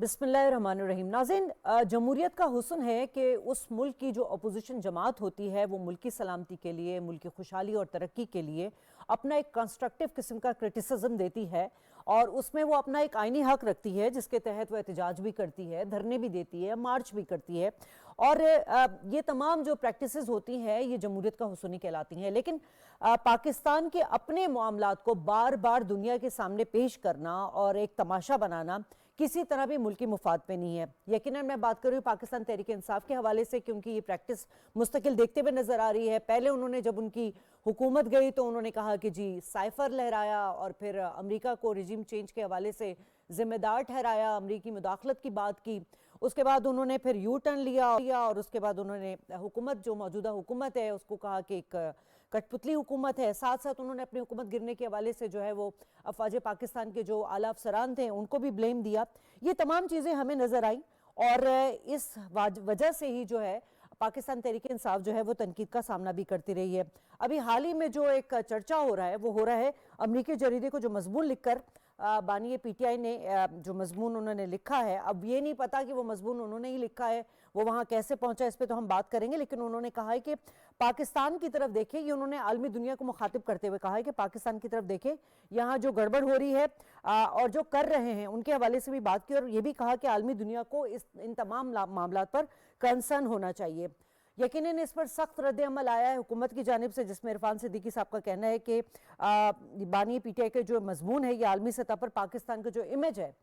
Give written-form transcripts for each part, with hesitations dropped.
बिस्मिल्लाहिर्रहमानिर्रहीम। नाज़रीन, जमहूरियत का हुस्न है कि उस मुल्क की जो अपोजिशन जमात होती है वो मुल्क की सलामती के लिए, मुल्क की खुशहाली और तरक्की के लिए अपना एक कंस्ट्रक्टिव किस्म का क्रिटिसिज्म देती है और उसमें वो अपना एक आइनी हक रखती है जिसके तहत वो एहतजाज भी करती है, धरने भी देती है, मार्च भी करती है। और ये तमाम जो प्रैक्टिसेस होती हैं ये जमहूरियत का हुस्न ही कहलाती हैं। लेकिन पाकिस्तान के अपने मामलात को बार बार दुनिया के सामने पेश करना और एक तमाशा बनाना किसी तरह भी मुल्की मुफाद पे नहीं है। यकीनन मैं बात कर रही हूँ पाकिस्तान तहरीक इंसाफ के हवाले से, क्योंकि ये प्रैक्टिस मुस्तकिल देखते हुए नजर आ रही है। पहले उन्होंने जब उनकी हुकूमत गई तो उन्होंने कहा कि जी साइफर लहराया और फिर अमेरिका को रिजीम चेंज के हवाले से जिम्मेदार ठहराया, अमेरिकी मुदाखलत की बात की। उसके बाद उन्होंने फिर यू टर्न लिया और उसके बाद उन्होंने हुकूमत, जो मौजूदा हुकूमत है, उसको कहा कि एक कठपुतली हुकूमत है। साथ साथ उन्होंने अपनी हुकूमत गिरने के हवाले से जो है वो अफवाज पाकिस्तान के जो आला अफसरान थे उनको भी ब्लेम दिया। ये तमाम चीज़ें हमें नज़र आई और इस वजह से ही जो है पाकिस्तान तहरीक इंसाफ जो है वो तनकीद का सामना भी करती रही है। अभी हाल ही में जो एक चर्चा हो रहा है वो हो रहा है अमरीकी जरीदे को जो मजमून लिखकर बानी पीटीआई ने जो मजमून उन्होंने लिखा है, अब ये नहीं पता कि वो मजमून उन्होंने ही लिखा है, वो वहाँ कैसे पहुँचा इस पर तो हम बात करेंगे। लेकिन उन्होंने कहा है कि पाकिस्तान की तरफ देखें, ये उन्होंने आलमी दुनिया को मुखातिब करते हुए कहा है कि पाकिस्तान की तरफ देखें, यहाँ जो गड़बड़ हो रही है और जो कर रहे हैं उनके हवाले से भी बात की और ये भी कहा कि आलमी दुनिया को इन तमाम मामला पर कंसर्न होना चाहिए। यकीनन इस पर सख्त रद्द-ए-अमल आया है हुकूमत की जानिब से, जिसमें इरफान सिद्दीकी साहब का कहना है कि बानी पीटीआई के जो मजमून है ये आलमी सतह पर पाकिस्तान का जो इमेज है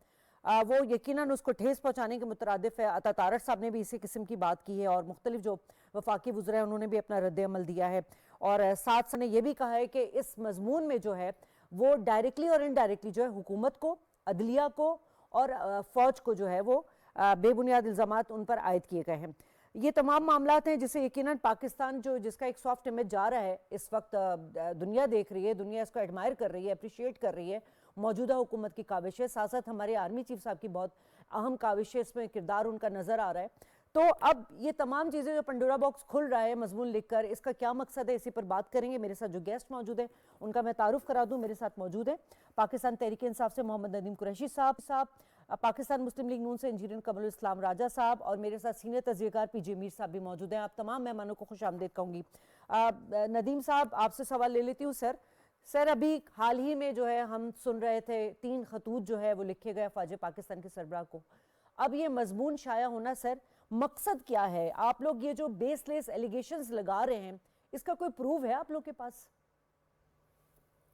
वो यकीनन उसको ठेस पहुँचाने के मुतरादिफ है। अता तारड़ साहब ने भी इसी किस्म की बात की है और मुख्तलिफ जो वफाकी वज़रा हैं उन्होंने भी अपना रद्द-ए-अमल दिया है। और साथ ने यह भी कहा है कि इस मजमून में जो है वो डायरेक्टली और इनडायरेक्टली जो है हुकूमत को, अदलिया को और फ़ौज को जो है वो बेबुनियाद इल्ज़ामात उन पर आयद किए गए हैं। ये तमाम मामलात हैं जिसे यकीनन पाकिस्तान जो जिसका एक सॉफ्ट इमेज जा रहा है इस वक्त दुनिया देख रही है, दुनिया इसको एडमायर कर रही है, अप्रिशिएट कर रही है। मौजूदा हुकूमत की काविश है, साथ साथ हमारे आर्मी चीफ साहब की बहुत अहम काविश है, इसमें किरदार उनका नज़र आ रहा है। तो अब ये तमाम चीज़ें जो पंडोरा बॉक्स खुल रहा है मजमून लिखकर, इसका क्या मकसद है, इसी पर बात करेंगे। मेरे साथ जो गेस्ट मौजूद है उनका मैं तारुफ करा दूं। मेरे साथ मौजूद है पाकिस्तान तहरीक इंसाफ से मोहम्मद नदीम कुरैशी साहब, पाकिस्तान मुस्लिम लीग नून से इंजीनियर कमरुल इस्लाम राजा साहब और मेरे साथ सीनियर तजज़ियाकार पीजे मीर साहब भी मौजूद हैं। आप तमाम मेहमानों को खुश आमदीद कहूँगी। नदीम साहब, आपसे सवाल ले लेती हूँ। सर अभी हाल ही में जो है हम सुन रहे थे 3 खतूत जो है वो लिखे गए फ़ौज पाकिस्तान के सरबराह को। अब ये मजमून शाया होना, सर मकसद क्या है? आप लोग ये जो बेसलेस एलिगेशंस लगा रहे हैं इसका कोई प्रूफ है आप लोग के पास?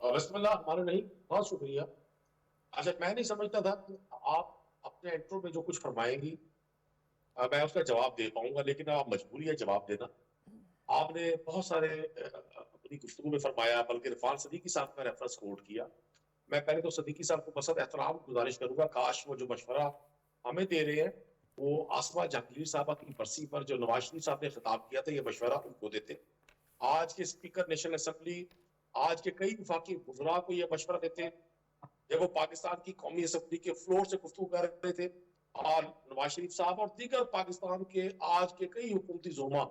हमारे नहीं, बहुत शुक्रिया। अच्छा, मैं नहीं समझता था कि आप अपने इंट्रो में जो कुछ फरमाएंगी मैं उसका जवाब दे पाऊंगा, लेकिन आप मजबूरी है जवाब देना। आपने बहुत सारे अपनी गुफ्तगू में फरमाया, बल्कि इरफान सदीकी साहब का रेफरेंस कोट किया। मैं पहले तो सदीकी साहब को बसत एहतराम गुजारिश करूंगा, काश वो जो मशवरा हमें दे रहे हैं वो आसमा जहांगीर साहबा की बरसी पर जो नवाज शरीफ साहब ने खिताब किया था ये मशवरा उनको देते। आज के स्पीकर नेशनल असेंबली, आज के कई वफाकी वज़रा को ये मशवरा देते जब वो पाकिस्तान की कौमी असेंबली के फ्लोर से गुफ्तगू कर रहे थे। और नवाज शरीफ साहब और दीगर पाकिस्तान के आज के कई हुकूमती जोमा,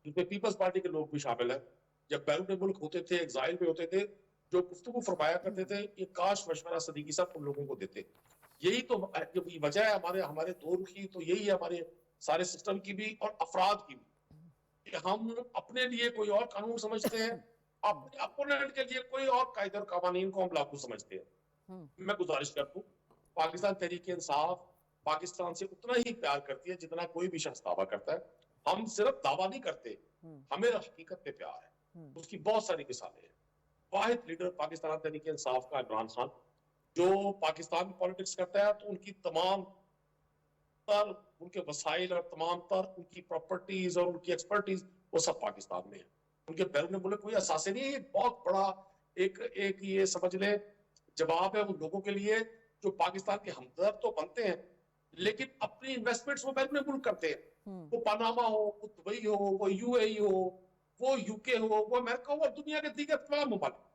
जिनमें पीपल्स पार्टी के लोग भी शामिल हैं, जब बैरून मुल्क होते थे, एग्जाइल में होते थे, जो गुफ्तगू फरमाया करते थे, ये काश मशवरा सदीकी साहब उन लोगों को देते। यही तो वजह है हमारे हमारे दौर की, तो यही है हमारे सारे सिस्टम की भी और अफराद की भी, कि हम अपने लिए कोई और कानून समझते हैं, अपने अपोनेंट के लिए कोई और कायदे और कानून को हम लागू समझते हैं। मैं गुजारिश करता हूँ, पाकिस्तान तहरीक इंसाफ पाकिस्तान से उतना ही प्यार करती है जितना कोई भी शख्स दावा करता है। हम सिर्फ दावा नहीं करते, हमें हकीकत पे प्यार है। उसकी बहुत सारी मिसालें हैं। वाहिद लीडर पाकिस्तान तहरीक इंसाफ का इमरान खान, जो पाकिस्तान में पॉलिटिक्स करता है तो उनकी तमाम तर उनके वसाइल और तमाम तर उनकी प्रॉपर्टीज और उनकी एक्सपर्टीज वो सब पाकिस्तान में है। उनके बैरून मुल्क कोई असासे नहीं है। बहुत बड़ा एक ये समझ ले जवाब है उन लोगों के लिए जो पाकिस्तान के हमदर्द तो बनते हैं लेकिन अपनी इन्वेस्टमेंट्स वो बैरून मुल्क करते हैं। वो पनामा हो, वो दुबई हो, वो यूएई हो, वो यूके हो, वो अमेरिका हो और दुनिया के दीगर तमाम मुमालिक।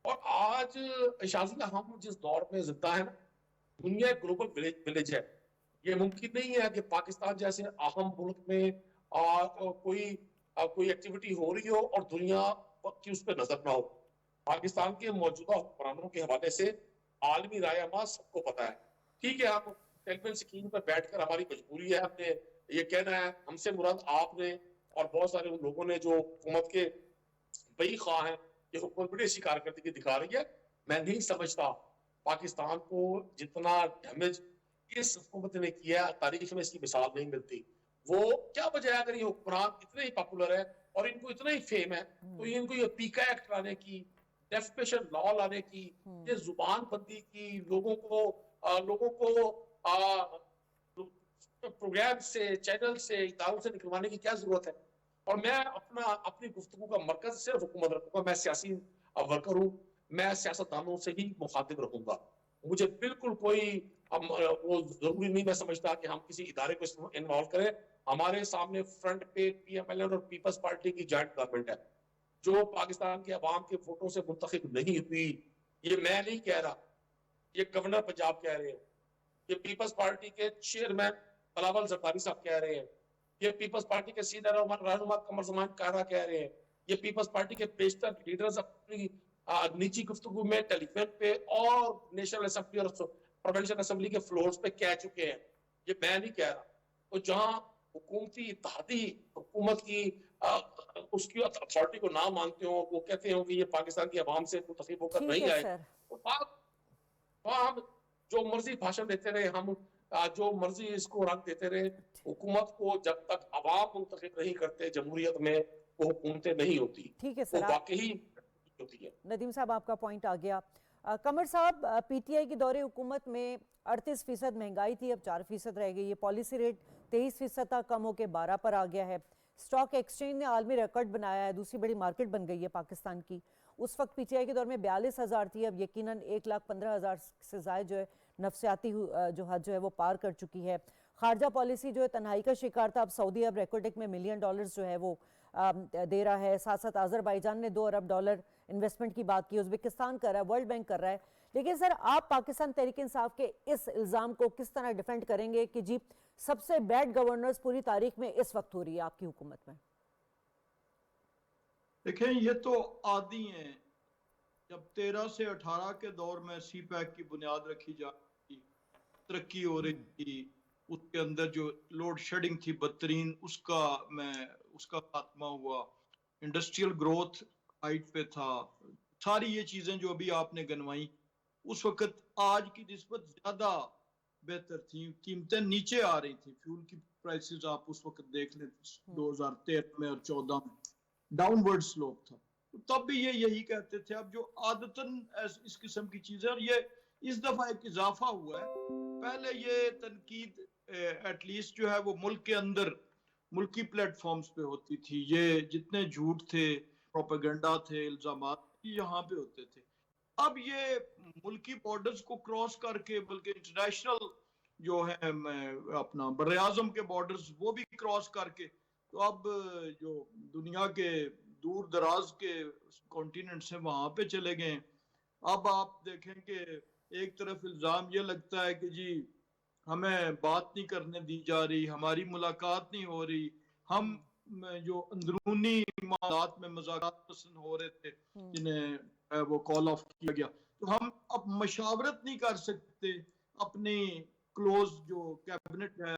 और आज शाजिया हम जिस दौर में जिंदा है ना, दुनिया एक ग्लोबल विलेज है। ये मुमकिन नहीं है कि पाकिस्तान जैसे अहम मुल्क में कोई एक्टिविटी हो रही हो और दुनिया की उस पर नजर ना हो। पाकिस्तान के मौजूदा हुक्मरानों के हवाले से आलमी राय अमा सबको पता है। ठीक है, हम टेलीविजन स्क्रीन पर बैठकर हमारी मजबूरी है, हमने ये कहना है, हमसे मुराद आपने और बहुत सारे उन लोगों ने जो हुकूमत के बई खा हैं, ये हुकूमत बड़ी अच्छी कारकर्दगी दिखा रही है। मैं नहीं समझता पाकिस्तान को जितना डैमेज इस हुकूमत ने किया, तारीख में इसकी मिसाल नहीं मिलती। वो क्या वजह है, अगर ये हुक्मरान इतने ही पॉपुलर है और इनको इतना ही फेम है, तो इनको ये पीका एक्ट लाने की, डेफिमेशन लॉ लाने की, ये जुबान बंदी की, लोगों को प्रोग्राम से, चैनल से, इदारों से निकलवाने की क्या जरूरत है। और मैं अपनी गुफ्तगू का मरकज सिर्फ हुकूमत रखूंगा। मैं सियासी वर्कर हूँ, मैं सियासतदानों से ही मुखातिब रहूंगा। मुझे बिल्कुल कोई वो जरूरी नहीं मैं समझता कि हम किसी इदारे को इन्वॉल्व करें। हमारे सामने फ्रंट पे पीएमएलएन और पीपल्स पार्टी की जॉइंट गवर्नमेंट है, जो पाकिस्तान के अवाम के वोटों से मुंतखब नहीं हुई। ये मैं नहीं कह रहा, ये गवर्नर पंजाब कह रहे हैं, ये पीपल्स पार्टी के चेयरमैन बिलावल जरदारी साहब कह रहे हैं, ये पीपल्स पार्टी के सीनियर रहनुमा कमर जमान कारा कह रहे हैं, ये पीपल्स पार्टी के बेशतर लीडर्स अपनी निजी गुफ्तगू में टेलीविजन पे और नेशनल असेंबली और प्रोविंशियल असेंबली के फ्लोर्स पे कह चुके हैं। ये मैं नहीं कह रहा। तो जहां हुकूमती इत्तेहादी हुकूमत की उसकी अथॉरिटी को ना मानते हो, वो कहते हो कि ये पाकिस्तान की आवाम से मुंतखब होकर नहीं आए, तो वहां हम जो मर्जी भाषण देते रहे, हम जो मर्जी इसको रंग देते रहे, हुकूमत को जब तक अवाम मुंतखब नहीं करते जमहूरियत में, वो हुकूमतें नहीं होती। ठीक है वो सर, वाकई होती है। नदीम साहब आपका पॉइंट आ गया। कमर साहब, पीटीआई के दौरे हुकूमत में 38% महंगाई थी, अब 4% रह गई है। पॉलिसी रेट 23% तक कम होकर 12 पर आ गया है। स्टॉक एक्सचेंज ने आलमी रिकॉर्ड बनाया है, दूसरी बड़ी मार्केट बन गई है पाकिस्तान की। उस वक्त पीटीआई के दौर में 42,000 थी, अब यकीनन 1,15,000 से ज़ायद जो है नफसियाती जो हद जो है वो पार कर चुकी है। खारजा पॉलिसी जो है तन्हाई का शिकार था, अब सऊदी अब रेकॉर्डिक में $1 मिलियन जो है वो दे रहा है। साथ साथ आज़रबाईजान ने $2 अरब इन्वेस्टमेंट की बात की, उज़्बेकिस्तान कर रहा है, वर्ल्ड बैंक कर रहा है। लेकिन सर, आप पाकिस्तान तहरीक इंसाफ के इस इल्ज़ाम को किस तरह डिफेंड करेंगे कि जी सबसे बैड गवर्नेंस पूरी तारीख में इस वक्त हो रही है आपकी हुकूमत में? देखें, ये तो आदी हैं। जब 13 से 18 के दौर में सी पैक की बुनियाद रखी जा रही, तरक्की हो रही थी, उसके अंदर जो लोड शेडिंग थी बदतरीन, उसका खात्मा हुआ, इंडस्ट्रियल ग्रोथ हाइट पे था, सारी ये चीजें जो अभी आपने गिनवाई, उस वक्त आज की निस्बत ज्यादा बेहतर थी। कीमतें नीचे आ रही थी, फ्यूल की प्राइसेस आप उस वक्त देख लें 2013 में और 14 में डाउनवर्ड स्लोप था। तब भी ये यही कहते थे। अब जो आदतन इस किस्म की चीजें, और ये इस दफा एक इजाफा हुआ है। पहले ये तनकीद एटलीस्ट जो है वो मुल्क के अंदर मुल्की प्लेटफॉर्म्स पे होती थी। ये जितने झूठ थे, प्रोपेगेंडा थे, इल्जामात यहाँ पे होते थे। अब ये मुल्की बॉर्डर्स को क्रॉस करके, बल्कि इंटरनेशनल जो है अपना बर्रे आज़म के बॉर्डर्स वो भी क्रॉस करके, तो अब जो दुनिया के दूर दराज के कॉन्टिनेंट से वहां पे चले गए। अब आप देखें कि एक तरफ इल्जाम ये लगता है कि जी हमें बात नहीं करने दी जा रही, हमारी मुलाकात नहीं हो रही, हम जो अंदरूनी मामलात में मज़ाक़ात पसंद हो रहे थे जिन्हें वो कॉल ऑफ किया गया, तो हम अब मशावरत नहीं कर सकते अपनी क्लोज जो कैबिनेट है,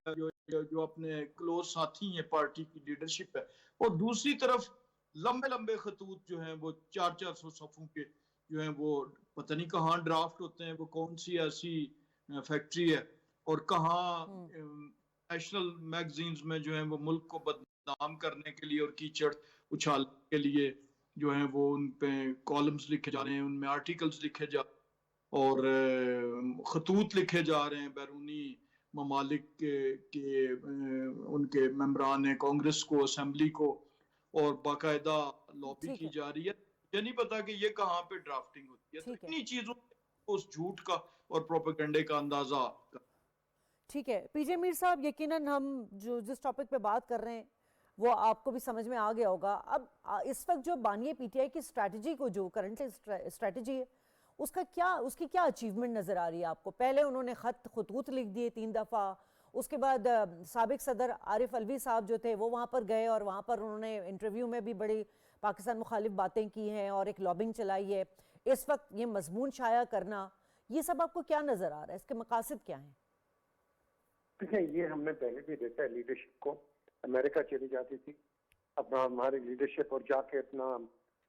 जो अपने क्लोज साथी हैं, पार्टी की लीडरशिप है। और दूसरी तरफ लंबे लंबे खतूत जो हैं वो 400-400 सफ़ों के जो हैं वो पता नहीं कहाँ ड्राफ्ट होते हैं, वो कौन सी ऐसी फैक्ट्री है, और कहाँ नेशनल मैगजीन्स में जो है वो मुल्क को बदनाम करने के लिए और कीचड़ उछालने के लिए जो है वो उन पे कॉलम्स लिखे जा रहे हैं, उनमें आर्टिकल्स लिखे जा और खतूत लिखे जा रहे हैं बैरूनी ममालिक के उनके मेंबरान हैं कांग्रेस को, असेंबली को, और बाकायदा लॉबी की जा रही है। ये नहीं पता कि ये कहाँ पे ड्राफ्टिंग होती है। तो इन्हीं चीजों उस झूठ का और प्रोपेगेंडे का अंदाजा। ठीक है पीजे मीर साहब, यकीनन हम जो जिस टॉपिक पे बात कर रहे हैं वो आपको भी समझ में आ गया होगा। अब इस वक्त जो बानिए पीटीआई की स्ट्रैटेजी को, जो करंट स्ट्रैटेजी है, उसकी क्या अचीवमेंट नजर आ रही है आपको? पहले उन्होंने खतूत लिख दिए 3 दफा, उसके बाद साबिक सदर आरिफ अलवी साहब जो थे वो वहाँ पर गए और वहाँ पर उन्होंने इंटरव्यू में भी बड़ी पाकिस्तान मुखालिफ बातें की हैं और एक लॉबिंग चलाई है। इस वक्त ये मजमून शाया करना, ये सब आपको क्या नजर आ रहा है? इसके मकासद क्या हैं? देखिए, ये हमने पहले भी देखा है लीडरशिप को। अमेरिका चली जाती थी अपना हमारी लीडरशिप और जाके अपना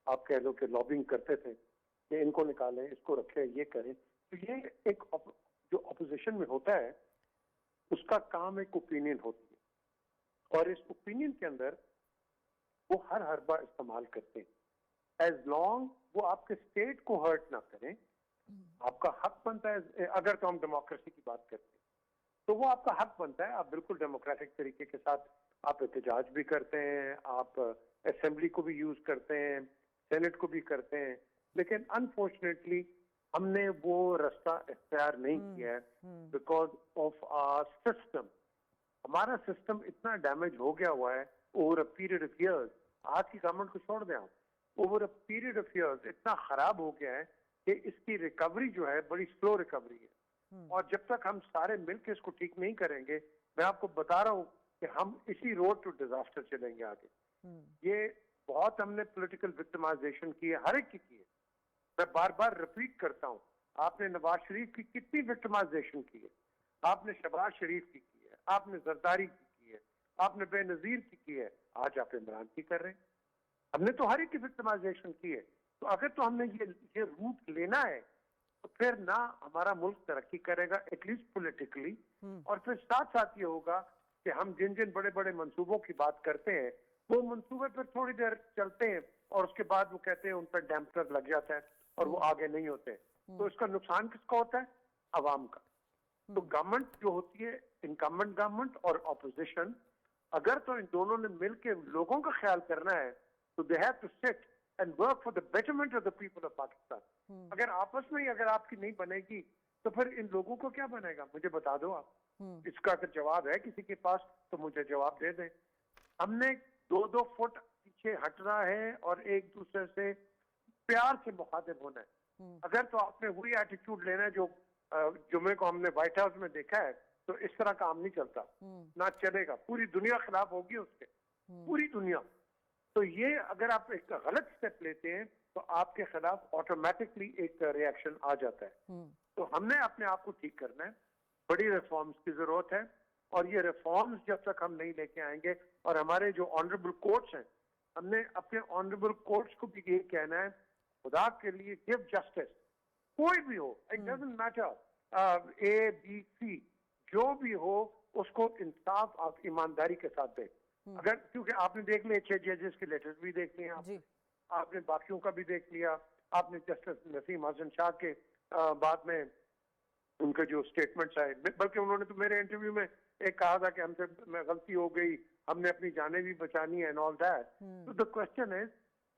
आप कह लो कि लॉबिंग करते थे कि इनको निकालें, इसको रखें, ये करें। तो ये एक जो अपोजिशन में होता है उसका काम एक ओपिनियन होती है और इस ओपिनियन के अंदर वो हर बार इस्तेमाल करते हैं एज लॉन्ग वो आपके स्टेट को हर्ट ना करें। आपका हक बनता है, अगर तो हम डेमोक्रेसी की बात करते हैं तो वो आपका हक बनता है, आप बिल्कुल डेमोक्रेटिक तरीके के साथ आप एहतजाज भी करते हैं, आप असेंबली को भी यूज करते हैं, सेनेट को भी करते हैं, लेकिन अनफॉर्चुनेटली हमने वो रास्ता इख्तियार नहीं किया है बिकॉज ऑफ आवर सिस्टम। हमारा सिस्टम इतना डैमेज हो गया हुआ है over a period of years. आज की गवर्नमेंट को छोड़ दें आप, over a period of years इतना खराब हो गया है कि इसकी रिकवरी जो है बड़ी स्लो रिकवरी है। और जब तक हम सारे मिलकर इसको ठीक नहीं करेंगे, मैं आपको बता रहा हूं कि हम इसी रोड टू डिजास्टर चलेंगे आगे। ये बहुत हमने पॉलिटिकल विक्टिमाइजेशन की है, हर एक की है। मैं बार बार रिपीट करता हूं, आपने नवाज शरीफ की कितनी विक्टिमाइजेशन की है, आपने शहबाज शरीफ की है, आपने जरदारी की है, आपने बेनजीर की है, आज आप इमरान की कर रहे हैं। हमने तो हर एक की विक्टिमाइजेशन की है। तो अगर तो हमने ये रूट लेना है तो फिर ना हमारा मुल्क तरक्की करेगा एटलीस्ट पॉलिटिकली, और फिर साथ साथ ये होगा कि हम जिन जिन बड़े बड़े मंसूबों की बात करते हैं वो मंसूबे पर थोड़ी देर चलते हैं और उसके बाद वो कहते हैं उन पर डैम्पर लग जाता है और वो आगे नहीं होते। तो इसका नुकसान किसका होता है? अवाम का। तो गवर्नमेंट जो होती है, इनकम्बेंट गवर्नमेंट और ऑपोजिशन, अगर तो इन दोनों ने मिलकर लोगों का ख्याल करना है तो they have to sit and work for the betterment of the people of Pakistan. अगर आपस में ही अगर आपकी नहीं बनेगी तो फिर इन लोगों को क्या बनेगा? मुझे बता दो आप। इसका अगर जवाब है किसी के पास तो मुझे जवाब दे दें। हमने 2-2 फुट पीछे हटना है और एक दूसरे से प्यार से मुखातिब होना है। अगर तो आपने वही एटीट्यूड लेना है जो जुमे को हमने व्हाइट हाउस में देखा है, तो इस तरह काम नहीं चलता, ना चलेगा। पूरी दुनिया खिलाफ होगी उसके, पूरी दुनिया। तो ये अगर आप एक गलत स्टेप लेते हैं तो आपके खिलाफ ऑटोमेटिकली एक रिएक्शन आ जाता है। तो हमने अपने आप को ठीक करना है, बड़ी रिफॉर्म्स की जरूरत है, और ये रिफॉर्म्स जब तक हम नहीं लेके आएंगे, और हमारे जो ऑनरेबल कोर्ट्स हैं, हमने अपने ऑनरेबल कोर्ट्स को भी ये कहना है, खुदा के लिए गिव जस्टिस। कोई भी हो, it doesn't matter, A B C, जो भी हो उसको इंसाफ आप ईमानदारी के साथ दें। अगर क्योंकि आपने देख लिया 6 जजेस के लेटर्स भी देख लिए आपने बाकियों का भी देख लिया, आपने जस्टिस नसीम हसन शाह के बाद में उनके जो स्टेटमेंट्स आए, बल्कि उन्होंने तो मेरे इंटरव्यू में एक कहा था कि हमसे गलती हो गई, हमने अपनी जानें भी बचानी है एंड ऑल दैट। तो द क्वेश्चन इज,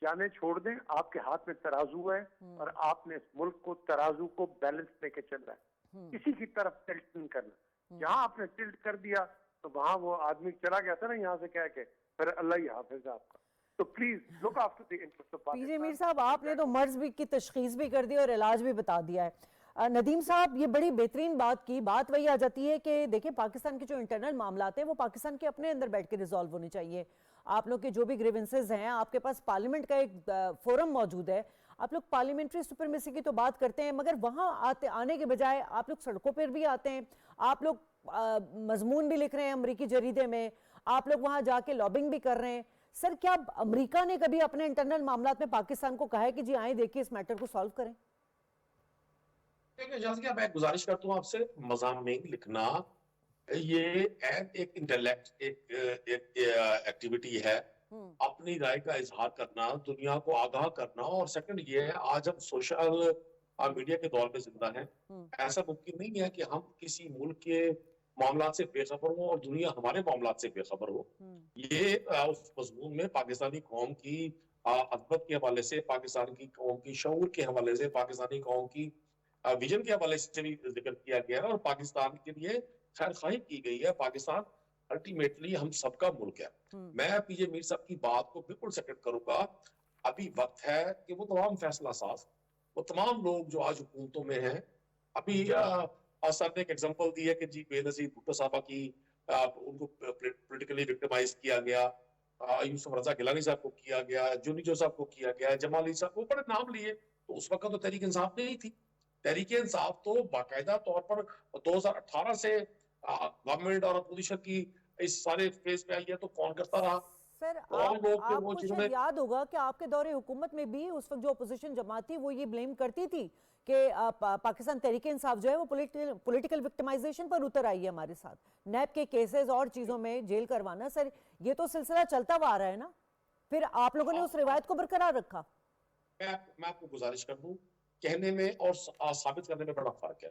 जाने छोड़ दें, आपके हाथ में तराजू है और आपने इस मुल्क को तराजू को बैलेंस लेके चलना है, किसी की तरफ टिल्ट नहीं करना। जहां आपने टिल्ट कर दिया तो वहां वो आदमी चला गया था ना यहाँ से कह के, फिर अल्लाह ही हाफिज आपका। तो please look after the interest of PJ Mir साहब, आपने तो मर्ज भी की तशखीस भी कर दी और इलाज भी बता दिया है। नदीम साहब, ये बड़ी बेहतरीन बात की। बात वही आ जाती है कि देखिए, पाकिस्तान के जो इंटरनल मामलात हैं वो पाकिस्तान के अपने अंदर बैठ के रिजॉल्व होने चाहिए। आप लोग के जो भी ग्रीवेंसेज हैं, आपके पास पार्लियामेंट का एक फोरम मौजूद है, आप लोग पार्लियामेंट्री सुपरमेसी की तो बात करते हैं, मगर वहाँ आने के बजाय आप लोग सड़कों पर भी आते हैं, आप लोग मजमून भी लिख रहे हैं अमरीकी जरीदे में, आप लोग वहाँ जाके लॉबिंग भी कर रहे हैं। सर, क्या अमेरिका ने कभी अपने इंटरनल मामलात में पाकिस्तान को कहा है कि जी आए देखिए इस मैटर को सॉल्व करें? देखिए, मैं गुजारिश करता हूँ आपसे, मज़ामीन लिखना ये एक इंटेलेक्ट एक एक्टिविटी है, अपनी राय का इजहार करना, दुनिया को आगाह करना। और सेकंड ये है, आज हम सोशल मीडिया के दौर में जिंदा हैं। ऐसा मुमकिन नहीं है कि हम किसी मुल्क के मामलात से बेखबर हो और दुनिया हमारे मामलात से बेखबर हो। ये उस मजमून में पाकिस्तानी कौम की अज़मत के हवाले से, पाकिस्तान की कौम की शऊर के हवाले से, पाकिस्तानी कौम की विजन के हवाले से भी जिक्र किया गया है और पाकिस्तान के लिए खैर खाई की गई है। पाकिस्तान अल्टीमेटली हम सबका मुल्क है। मैं पीजे मीर साहब की बात को बिल्कुल सेकंड करूंगा। अभी वक्त है कि वो तमाम फैसला साज, वो तमाम लोग जो आज हुकूमतों में हैं, अभी सर ने एक एग्जांपल दी है कि जी बेनजीर भुट्टो साहबा की उनको पॉलिटिकली विक्टिमाइज किया गया, यूसुफ रजा गिलानी साहब को किया गया, जुनीजो साहब को किया गया, जमाली साहब को, बड़े नाम लिए। तो उस वक्त तो तहरीक इंसाफ नहीं थी। तहरीक इंसाफ तो बाकायदा तौर पर 2018 से गवर्नमेंट और अपोजिशन की इस सारे फेज पे आई है तो कौन करता रहा? सर कौन लोग थे वो आपको जिन्होंने शायद याद होगा कि आपके दौरे हुकूमत में भी उस वक्त जो अपोजिशन जमात थी वो ये ब्लेम करती थी कि पाकिस्तान तहरीक इंसाफ जो है वो पॉलिटिकल विक्टिमाइजेशन पर उतर आई है हमारे साथ, नैब के केसेस और चीजों में जेल करवाना। सर ये तो सिलसिला चलता हुआ आ रहा है ना, फिर आप लोगों ने उस रिवायत को बरकरार रखा। मैं आपको गुजारिश कर दूं, कहने में और साबित करने में बड़ा फर्क है।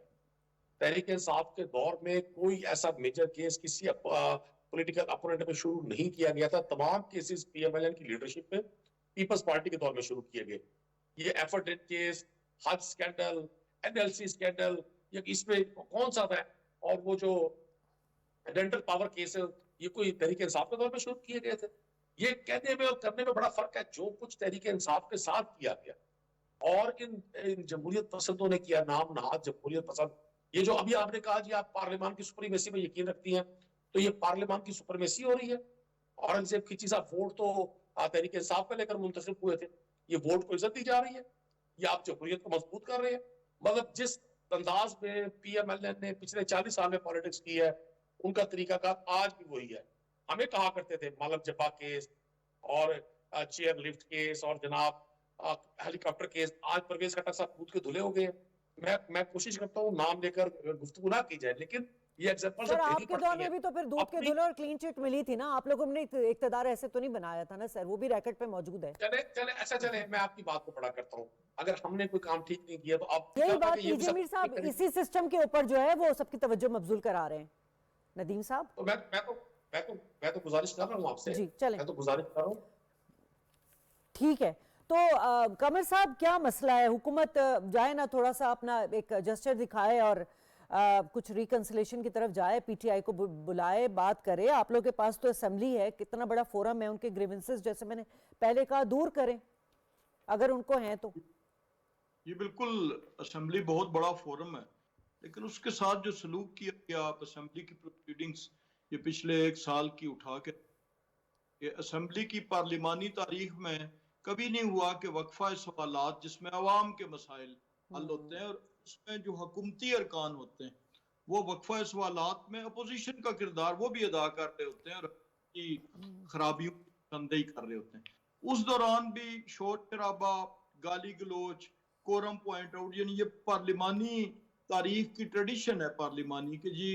तहरीक इंसाफ के दौर में कोई ऐसा मेजर केस किसी पॉलिटिकल अपोनेंट में शुरू नहीं किया गया था। तमाम केसेस पीएमएलएन की लीडरशिप में पीपल्स पार्टी के दौर में शुरू किए गए। ये एफर्डेट केस, हज स्कैंडल, एनएलसी स्कैंडल, ये इसमें कौन सा था? और वो जो डेंटल पावर केस है, ये कोई तहरीक इंसाफ के दौर में शुरू किए गए थे? ये कहने में और करने में बड़ा फर्क है। जो कुछ तहरीक इंसाफ के साथ किया गया और इन जमहूरियत पसंदों ने किया, नाम नहाद जमहूरियत पसंद, ये जो अभी आपने कहा जी आप पार्लियामान की सुप्रीमेसी में यकीन रखती हैं, तो ये पार्लियामान की सुप्रीमेसी हो रही है। औरंगजेब खिंची साहब वोट तो तहरीक इंसाफ पे लेकर मुंतखब हुए थे, ये वोट को इज्जत दी जा रही है, ये आप जमहूरियत को मजबूत कर रहे हैं। मतलब जिस अंदाज में पीएमएलएन ने पिछले 40 साल में पॉलिटिक्स की है, उनका तरीकाकार आज भी वही है। हमें कहा करते थे मालम जब्बा केस और चेयर लिफ्ट केस और जनाब हेलीकॉप्टर केस, आज परवेज खट्टर साहब कूद के धुले हो गए। मैं कोशिश करता हूँ नाम लेकर गुफ्तगू ना की जाए, लेकिन ये एग्जांपल सर आपके दौर में भी तो फिर दूध के धुले और क्लीन चिट मिली थी ना, आप लोगों ने इक्तदार ऐसे तो नहीं बनाया था ना सर, वो भी रैकेट पे मौजूद है। चले मैं आपकी बात को बड़ा करता हूँ। अगर हमने कोई काम ठीक नहीं किया तो अब यही बात पीजे मीर साहब इसी सिस्टम के ऊपर जो है वो सबकी तवज्जो मबजूल करा रहे हैं नदीम साहब। तो मैं तो गुजारिश कर रहा हूँ आपसे जी चलें, मैं तो गुजारिश कर रहा हूँ। ठीक है तो कमर साहब क्या मसला है, हुकूमत जाए ना थोड़ा सा अपना एक जेस्चर दिखाए और कुछ रिकंसिलेशन की तरफ जाए, पीटीआई को बुलाए, बात करे। आप लोगों के पास तो असेंबली है, कितना बड़ा फोरम है, उनके ग्रीवेंसेस जैसे मैंने पहले कहा दूर करें अगर उनको हैं तो। ये बिल्कुल असेंबली बहुत बड़ा फोरम है, लेकिन उसके साथ जो सलूक किया गया आप असेंबली की प्रोसीडिंग्स ये पिछले 1 साल की उठा के, ये असेंबली की पार्लिमानी तारीख में कभी नहीं हुआ कि वक्फा सवालात जिसमें अवाम के मसाइल हल होते हैं और उसमें जो हुकूमती अरकान होते हैं वो वक्फा सवालात में अपोजिशन का किरदार वो भी अदा कर रहे होते हैं और की खराबियों की संदेही कर रहे होते हैं। उस दौरान भी शोर शराबा, गाली गलोच, कोरम पॉइंट आउट, यानी ये पार्लिमानी तारीख की ट्रेडिशन है पार्लिमानी कि जी